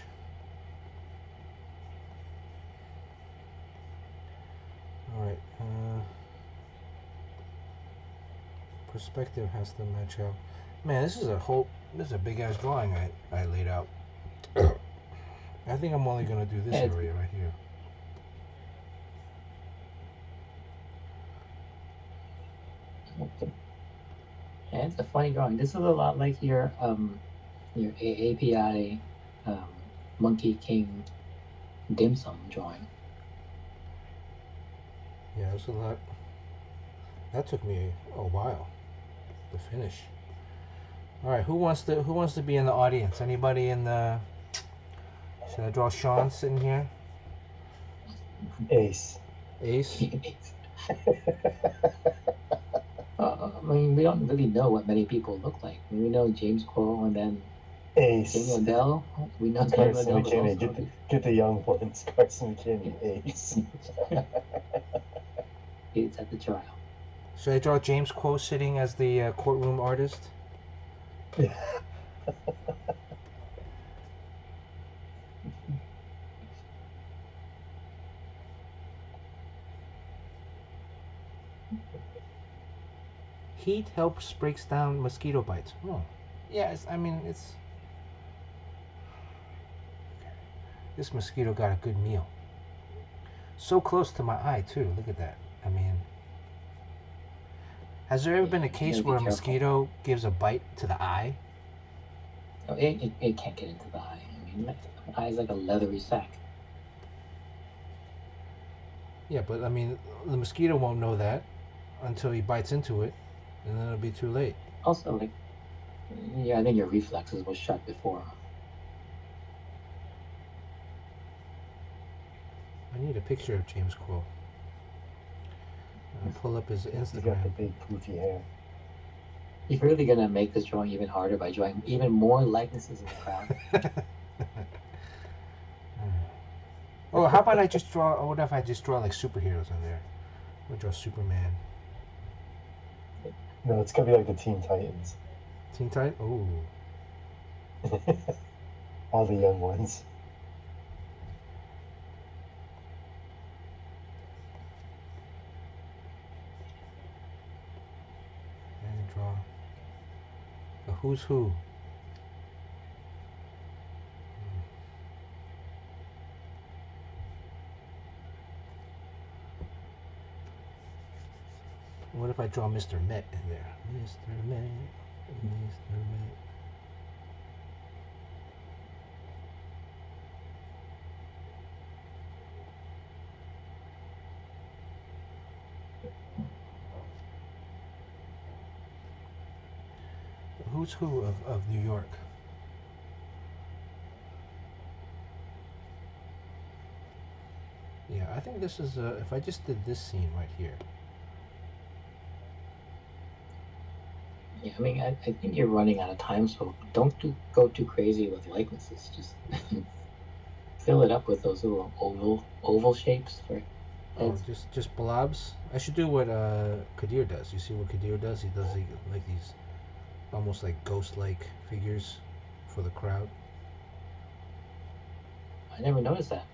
All right. Perspective has to match out. Man, this is a big ass drawing I laid out. I think I'm only gonna do this area right here. Yeah, it's a funny drawing. This is a lot like your API Monkey King dim sum drawing. Yeah, it's a lot. That took me a while to finish. All right, who wants to be in the audience? Anybody in the? Should I draw Sean sitting here? Ace. Ace. I mean, we don't really know what many people look like. I mean, we know James Cole and then Ace. Jamie Odell. We know Jamie Carson Odell. McKinney. Get the young ones. Carson McKinney. Ace. It's at the trial. Should I draw James Quo sitting as the courtroom artist? Yeah. Heat helps breaks down mosquito bites. Oh, yeah. I mean, it's this mosquito got a good meal. So close to my eye too. Look at that. I mean, has there ever been a case where a mosquito gives a bite to the eye? Oh, it can't get into the eye. I mean, the eye is like a leathery sack. Yeah, but I mean, the mosquito won't know that until he bites into it, and then it'll be too late. Also, like, yeah, I think your reflexes was shot before. I need a picture of James Quo. I'll pull up his Instagram. He's got the big poofy hair. You're really gonna make this drawing even harder by drawing even more likenesses in the crowd. Oh, how about I just draw? What if I just draw like superheroes in there? I'll draw Superman. No, it's gonna be like the Teen Titans. Teen Titan? Oh. All the young ones. And draw a who's who. What if I draw Mr. Met in there? Mr. Met, Mr. Met. Who's who of New York? Yeah, I think this is if I just did this scene right here. Yeah, I mean, I think you're running out of time, so don't go too crazy with likenesses. Just fill it up with those little oval shapes for heads. Oh, just blobs. I should do what Kadir does. You see what Kadir does? He does like these almost like ghost-like figures for the crowd. I never noticed that.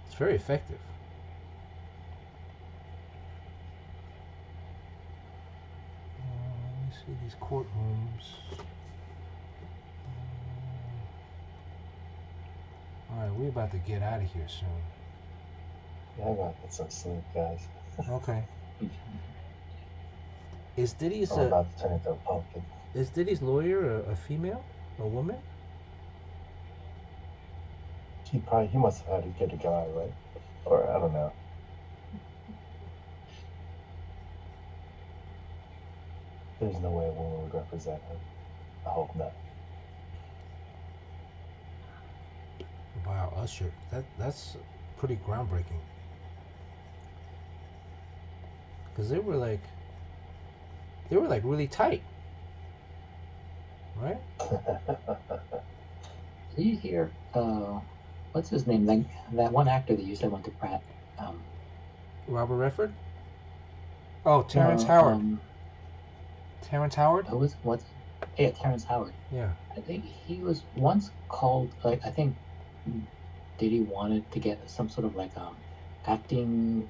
It's very effective. Let me see. See these courtrooms. Alright, we're about to get out of here soon. Yeah, I gotta get some sleep, guys. Okay. Is Diddy's I'm about to turn into a pumpkin. is Diddy's lawyer a female? A woman? He must have had to get a guy, right? Or I don't know. There's no way a woman would represent him. I hope not. Wow, Usher. That's pretty groundbreaking. Because they were like really tight. Right? Did you hear? What's his name? That one actor that you said went to Pratt. Robert Redford? Oh, Terrence Howard. Terrence Howard? What's? Yeah, Terrence Howard. Yeah. I think he was once called. Like I think Diddy wanted to get some sort of like acting.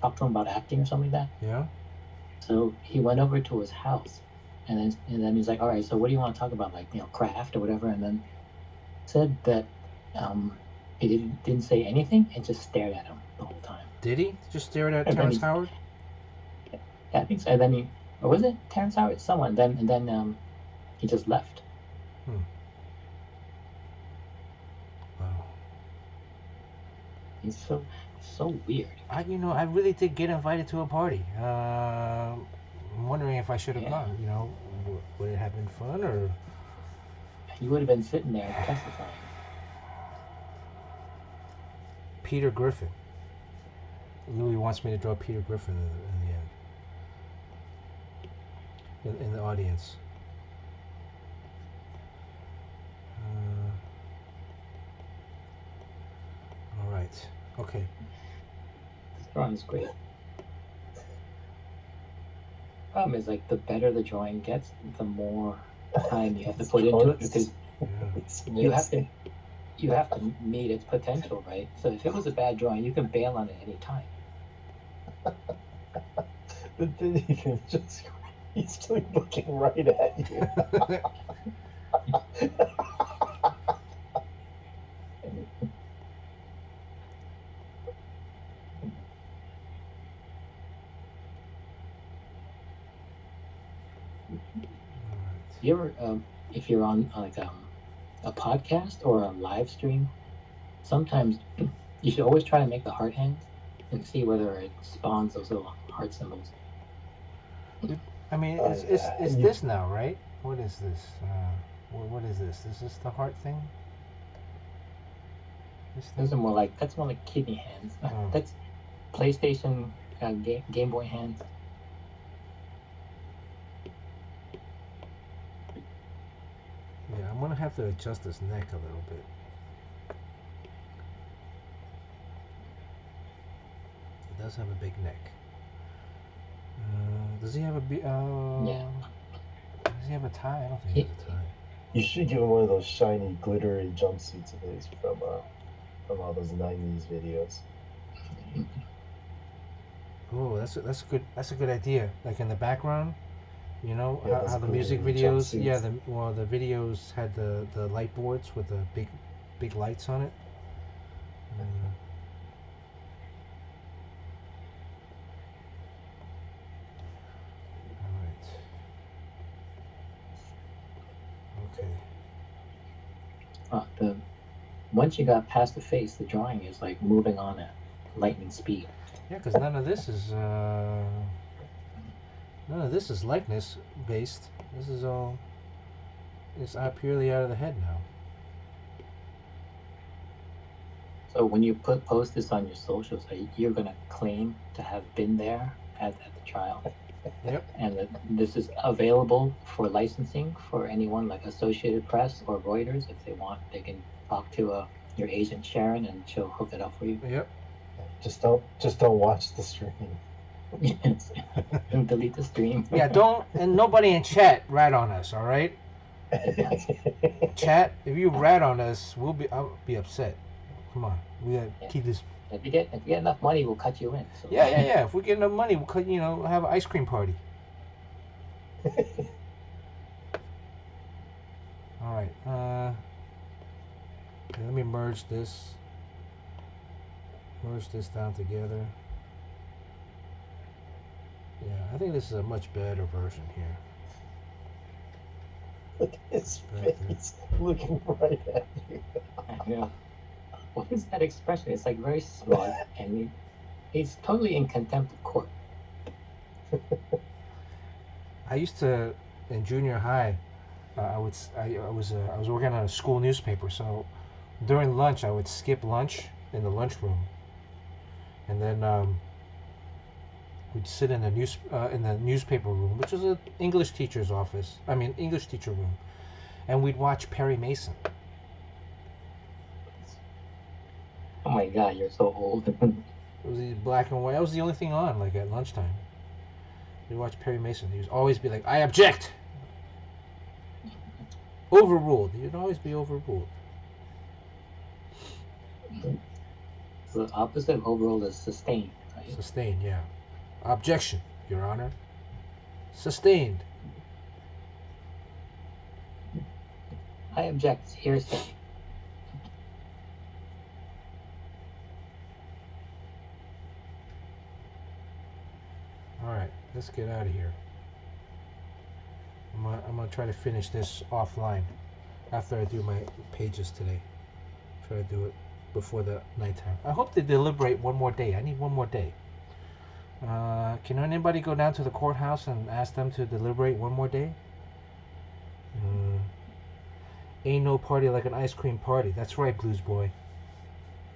Talk to him about acting or something like that. Yeah. So he went over to his house, and then he's like, "All right, so what do you want to talk about? Like craft or whatever." And then said that he didn't say anything and just stared at him the whole time. Did he just stare at And Terrence Howard? Yeah, I think so. And then or was it Terrence Howard? Someone. Then he just left. Wow. He's so weird. I really did get invited to a party. I'm wondering if I should have gone. Would it have been fun or? You would have been sitting there testifying. Peter Griffin. Louis wants me to draw Peter Griffin in the end. In the audience. All right. Okay. This drawing is great. Problem is, like, the better the drawing gets, the more time you have to put into it because you have to meet its potential, right? So if it was a bad drawing, you can bail on it any time. But then he's still looking right at you. You ever, if you're on like a podcast or a live stream, sometimes you should always try to make the heart hands and see whether it spawns those little heart symbols. I mean, it's this now, right? What is this? What is this? Is this the heart thing? Those are more like kidney hands. Oh. That's PlayStation, Game Boy hands. Yeah, I'm gonna have to adjust this neck a little bit. It does have a big neck. Does he have a Yeah. Does he have a tie? I don't think he has a tie. You should give him one of those shiny, glittery jumpsuits of his from all those '90s videos. Oh, that's a good idea. Like in the background, Yeah, how the music glittery videos. jumpsuits. Yeah, the videos had the light boards with the big lights on it. All right. Okay. Once you got past the face, the drawing is like moving on at lightning speed. Yeah, because none of this is likeness based. This is all. It's purely out of the head now. So when you post this on your socials, you're gonna claim to have been there at the trial. Yep. And that this is available for licensing for anyone like Associated Press or Reuters. If they want, they can talk to your agent Sharon, and she'll hook it up for you. Yep. Just don't watch the stream. Don't delete the stream. Yeah, don't, and nobody in chat rat on us. All right. Chat, if you rat on us, I'll be upset. Come on, we gotta keep this. If you get enough money, we'll cut you in. So. Yeah. If we get enough money, we'll have an ice cream party. All right. Okay, let me merge this. Merge this down together. Yeah, I think this is a much better version here. Look at his Back face looking right at you. I know. What is that expression? It's like very smart, and he's totally in contempt of court. I used to, in junior high, I was working on a school newspaper, so during lunch I would skip lunch in the lunchroom, and then we'd sit in the newspaper room, which was an English teacher's office. I mean, English teacher room, and we'd watch Perry Mason. Oh my God, you're so old. It was black and white. That was the only thing on, like at lunchtime. We'd watch Perry Mason. He'd always be like, "I object." Overruled. He'd always be overruled. So the opposite of overruled is sustained, right? Sustained, yeah. Objection, Your Honor. Sustained. I object. Hearsay. All right, let's get out of here. I'm gonna try to finish this offline after I do my pages today. Try to do it before the nighttime. I hope they deliberate one more day. I need one more day. Can anybody go down to the courthouse and ask them to deliberate one more day? Ain't no party like an ice cream party. That's right, Blues Boy.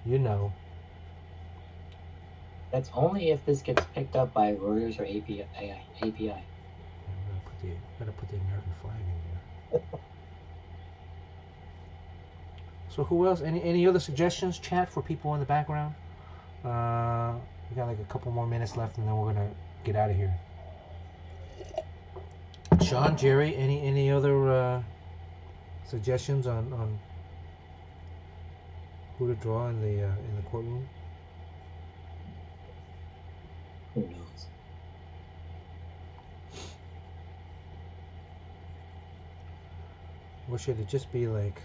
You know. That's only if this gets picked up by Reuters or API. I'm gonna put the American flag in there. So who else? Any other suggestions, chat, for people in the background? We got like a couple more minutes left, and then we're gonna get out of here. Sean, Jerry, any other suggestions on who to draw in the courtroom? Who knows? Or should it just be like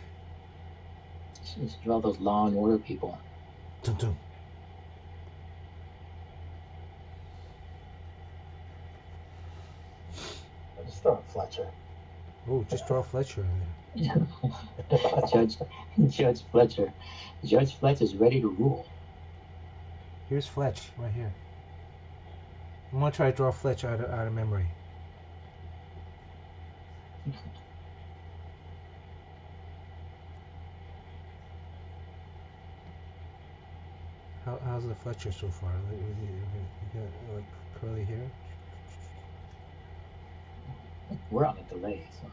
Just draw those Law and Order people. dun dun? Just start Fletcher. Oh, just draw Fletcher in there. Judge Fletcher. Judge Fletcher's ready to rule. Here's Fletch right here. I'm gonna try to draw Fletch out of memory. How's the Fletcher so far? You got like curly hair? We're on a delay. So.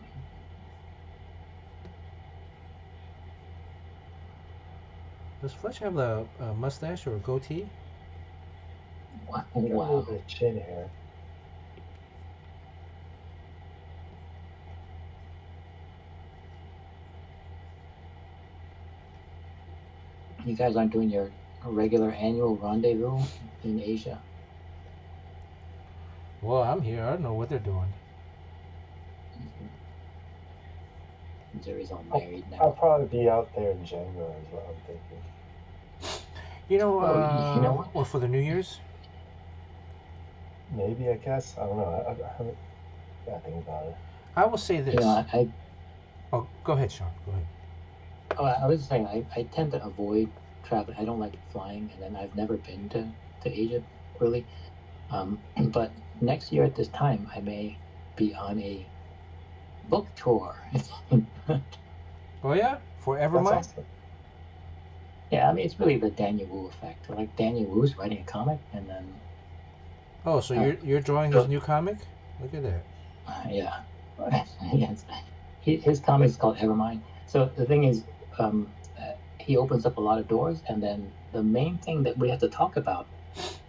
Does Fletch have a mustache or a goatee? Wow. Got a little bit of chin hair. You guys aren't doing your regular annual rendezvous in Asia? Well, I'm here. I don't know what they're doing. Jerry's all married I'll now. probably be out there in January is what I'm thinking. You know, you know what? Or for the New Year's? Maybe, I guess. I don't know. I haven't got to think about it. I will say this. You know, Oh, go ahead, Sean. Go ahead. I was saying I tend to avoid traveling. I don't like flying, and then I've never been to Asia really. But next year at this time, I may be on a book tour. Oh yeah, for That's Evermind. awesome. Yeah, I mean it's really the Daniel Wu effect. Like Daniel Wu's writing a comic, and then Oh, so you're drawing his new comic? Look at that. yeah, yes. His comic is called Evermind. So the thing is, he opens up a lot of doors, and then the main thing that we have to talk about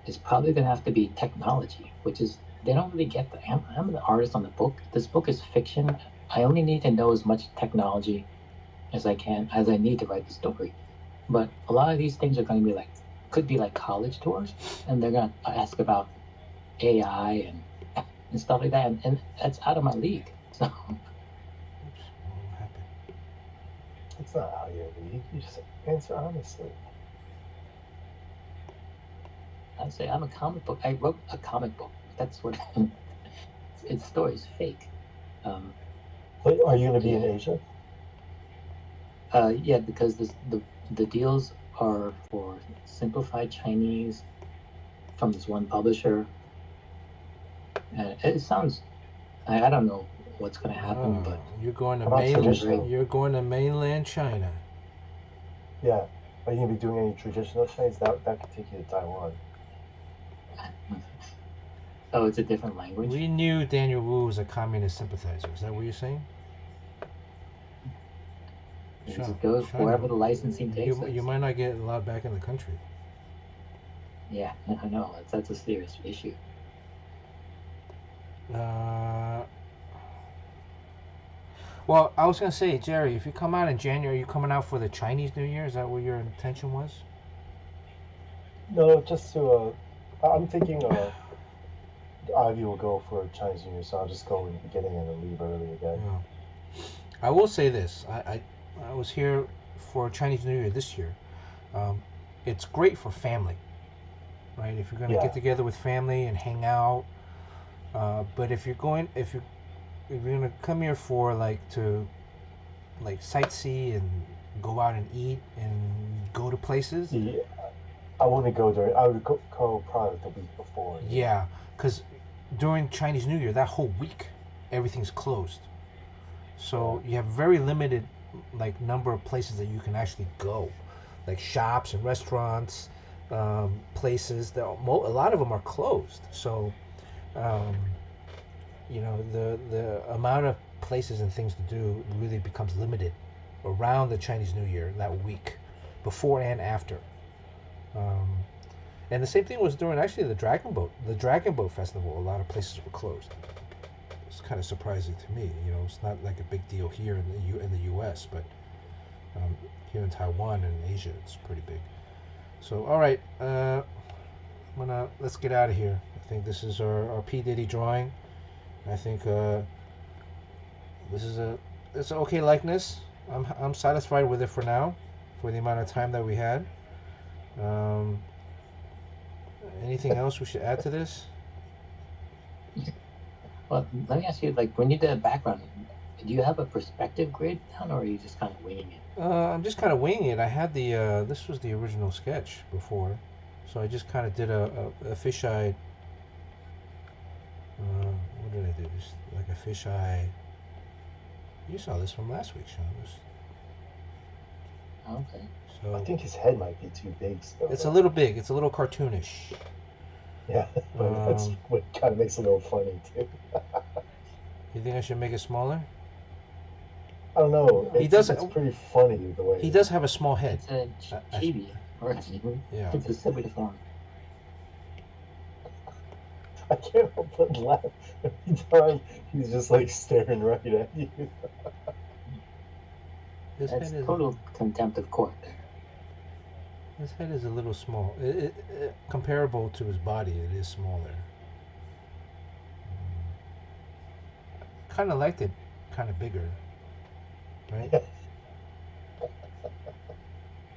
is probably going to have to be technology, which is they don't really get that. I'm the artist on the book. This book is fiction. I only need to know as much technology as I need to write the story. But a lot of these things are going to be could be like college tours, and they're going to ask about AI and and stuff like that, and that's out of my league. So Oops, what happened? It's not out of your league. You just answer honestly. I'd say I'm a comic book. I wrote a comic book. That's what its story is fake. But are you going to be in Asia? Yeah, because the deals are for simplified Chinese from this one publisher. It sounds, I don't know what's going to happen, but you're going to How about mainland. traditional? You're going to mainland China. Yeah. Are you going to be doing any traditional Chinese? That could take you to Taiwan. oh, it's a different language. We knew Daniel Wu was a communist sympathizer. Is that what you're saying? You Sure. just go China, wherever the licensing takes us. you might not get allowed back in the country. Yeah, I know. That's a serious issue. Well, I was gonna say, Jerry, if you come out in January, are you coming out for the Chinese New Year? Is that what your intention was? No, just to. I'm thinking Ivy will go for Chinese New Year, so I'll just go in the beginning and then leave early again. Yeah. I will say this: I was here for Chinese New Year this year. It's great for family, right? If you're gonna get together with family and hang out. But if you're gonna come here for like sightsee and go out and eat and go to places. Yeah, I wouldn't go during. I would go probably the week before. Yeah, because during Chinese New Year, that whole week, everything's closed. So you have very limited like number of places that you can actually go, like shops and restaurants, places that a lot of them are closed. So, um, the amount of places and things to do really becomes limited around the Chinese New Year that week, before and after. Um, and the same thing was during actually the Dragon Boat Festival. A lot of places were closed. It's kind of surprising to me. It's not like a big deal here in the U.S., but here in Taiwan and Asia, it's pretty big. So, all right, let's get out of here. I think this is our P Diddy drawing. I think it's an okay likeness. I'm satisfied with it for now, for the amount of time that we had. Anything else we should add to this? Well, let me ask you, like, when you did a background, do you have a perspective grid down, or are you just kind of winging it? I'm just kind of winging it. I had this was the original sketch before, so I just kind of did a fisheye. What did I do? Just like a fisheye. You saw this from last week, Sean. Okay. So I think his head might be too big still. It's a little big. It's a little cartoonish. Yeah, but that's what kind of makes it a little funny too. You think I should make it smaller? I don't know. He does. It's pretty funny the way. He does have a small head. It's a chibi, or yeah. It's a silly form. I can't help but laugh every time he's just like staring right at you. That's total contempt of court there. His head is a little small. Comparable to his body, it is smaller. Kind of liked it, kind of bigger, right?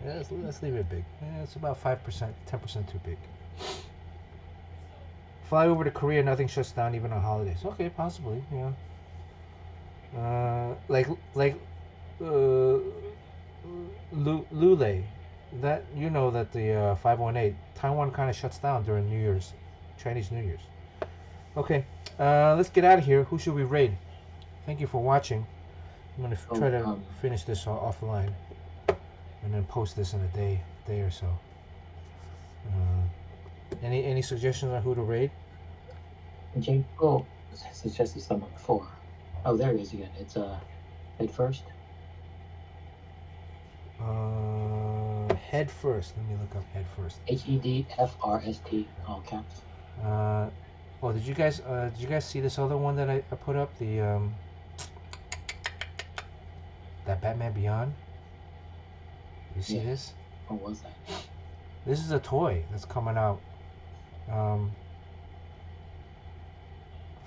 Yeah, let's leave it big. Yeah, it's about 5%, 10% too big. Fly over to Korea, nothing shuts down even on holidays. Okay, possibly, yeah. Lule, that that the 518 Taiwan kind of shuts down during Chinese New Year's. Okay, let's get out of here. Who should we raid? Thank you for watching. I'm gonna try to finish this offline and then post this in a day or so. Any suggestions on who to raid? Jane Cole suggested someone before. Oh, there it is again. It's Head First. Head First. Let me look up Head First. HEDFRST, all caps. Did you guys see this other one that I put up? The that Batman Beyond. You see this? What was that? This is a toy that's coming out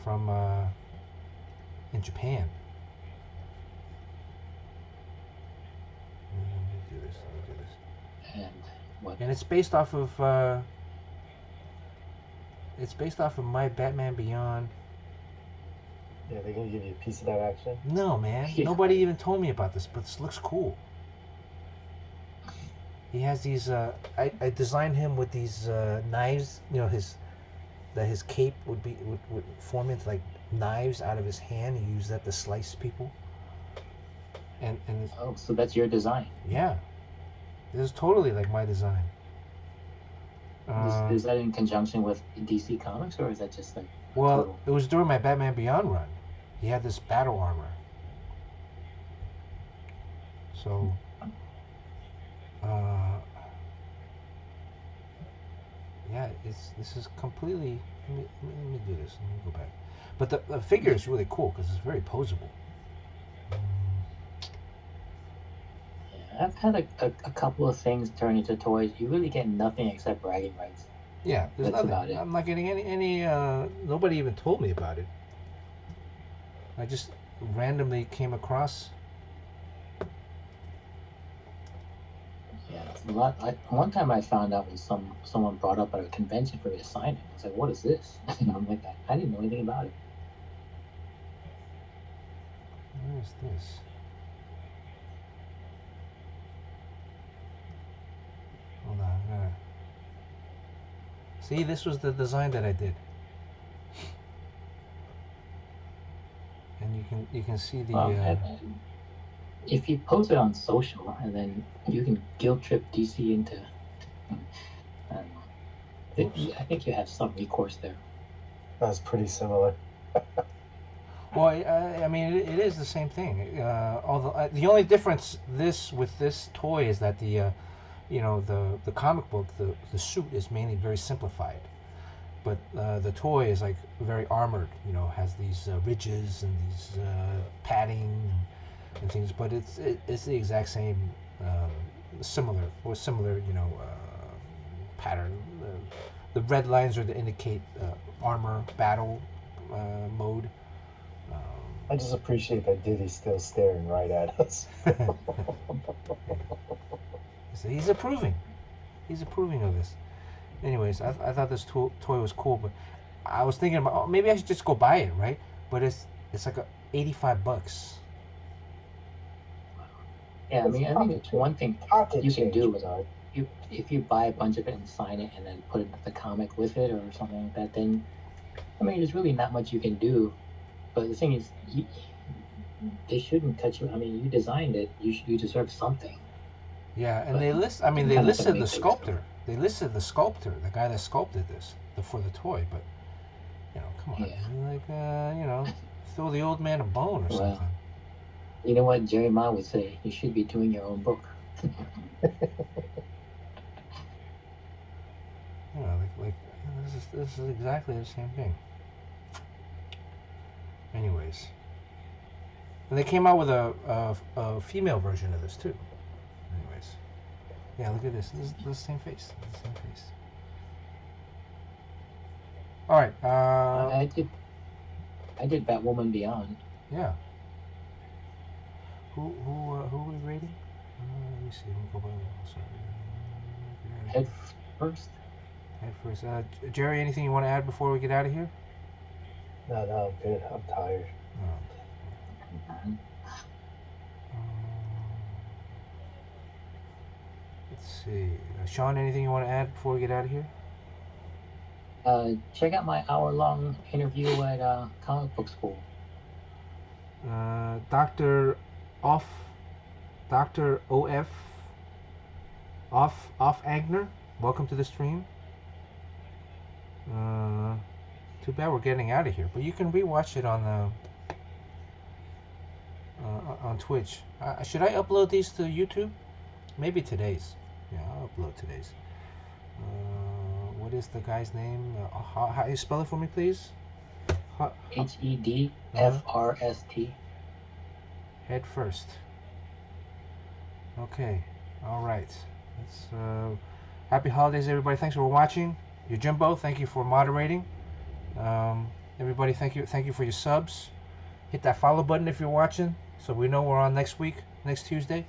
from in Japan. Let me do this. Let me do this. And what? And it's based off of My Batman Beyond. Yeah, they're gonna give you a piece of that action. No, man. Yeah. Nobody even told me about this, but this looks cool. He has these. I designed him with these knives. You know, his cape would form into like knives out of his hand. He used that to slice people. And Oh, so that's your design. yeah, this is totally like my design. Is that in conjunction with DC Comics, or is that just like Well, total? it was during my Batman Beyond run. He had this battle armor. So, yeah, this is completely. Let me do this. Let me go back. But the figure is really cool because it's very posable. Yeah, I've had a couple of things turn into toys. You really get nothing except bragging rights. Yeah, there's That's nothing. about it. I'm not getting any. Nobody even told me about it. I just randomly came across. Yeah, it's a lot. One time I found out when someone brought up at a convention for me to sign it. I was like, "What is this?" And I'm like, I didn't know anything about it. Where is this? Hold on. See, this was the design that I did, and you can see the. And if you post it on social, and then you can guilt trip DC into, I don't know. I think you have some recourse there. That's pretty similar. Well, I mean, it is the same thing. Although the only difference with this toy is that the comic book, the suit is mainly very simplified, but the toy is like very armored. You know, has these ridges and these padding and things. But it's the exact same, similar. You know, pattern. The red lines are to indicate armor battle mode. I just appreciate that Diddy's still staring right at us. So he's approving. He's approving of this. Anyways, I thought this toy was cool, but I was thinking about maybe I should just go buy it, right? But it's like $85. Yeah, I mean, it's one thing Pocket you can change, do. Bernard. If you buy a bunch of it and sign it, and then put the comic with it or something like that, then I mean, there's really not much you can do. But the thing is, they shouldn't cut you. I mean, you designed it. You deserve something. Yeah, and But they list. I mean, they're they not gonna listed the make those. sculptor. They listed the sculptor, the guy that sculpted this for the toy. But come on, Yeah. like throw the old man a bone or Well, something. you know what Jerry Ma would say? You should be doing your own book. This is exactly the same thing. Anyways, and they came out with a female version of this too. Anyways, yeah, look at this. This is the same face. The same face. All right. I did Batwoman Beyond. Yeah. Who are we rating? Let me see. We'll go by. Sorry. Head first. Head first. Jerry, anything you want to add before we get out of here? No, I'm good. I'm tired. Let's see. Sean, anything you want to add before we get out of here? Check out my hour-long interview at Comic Book School. Dr. Off Agner, welcome to the stream. Too bad we're getting out of here, but you can rewatch it on Twitch. Should I upload these to YouTube? Maybe today's. Yeah, I'll upload today's. What is the guy's name? How you spell it for me, please? HEDFRST. Head first. Okay. All right. Let's. Happy holidays, everybody. Thanks for watching. Yojimbo, thank you for moderating. Everybody, thank you for your subs. Hit that follow button if you're watching, so we know we're on next week, next Tuesday.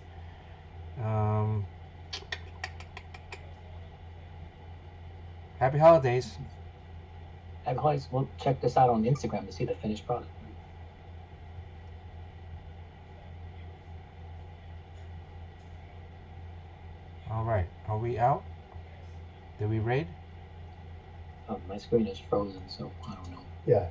Happy holidays. And always, we'll check this out on Instagram to see the finished product. All right, are we out? Did we raid? My screen is frozen, so I don't know. Yeah,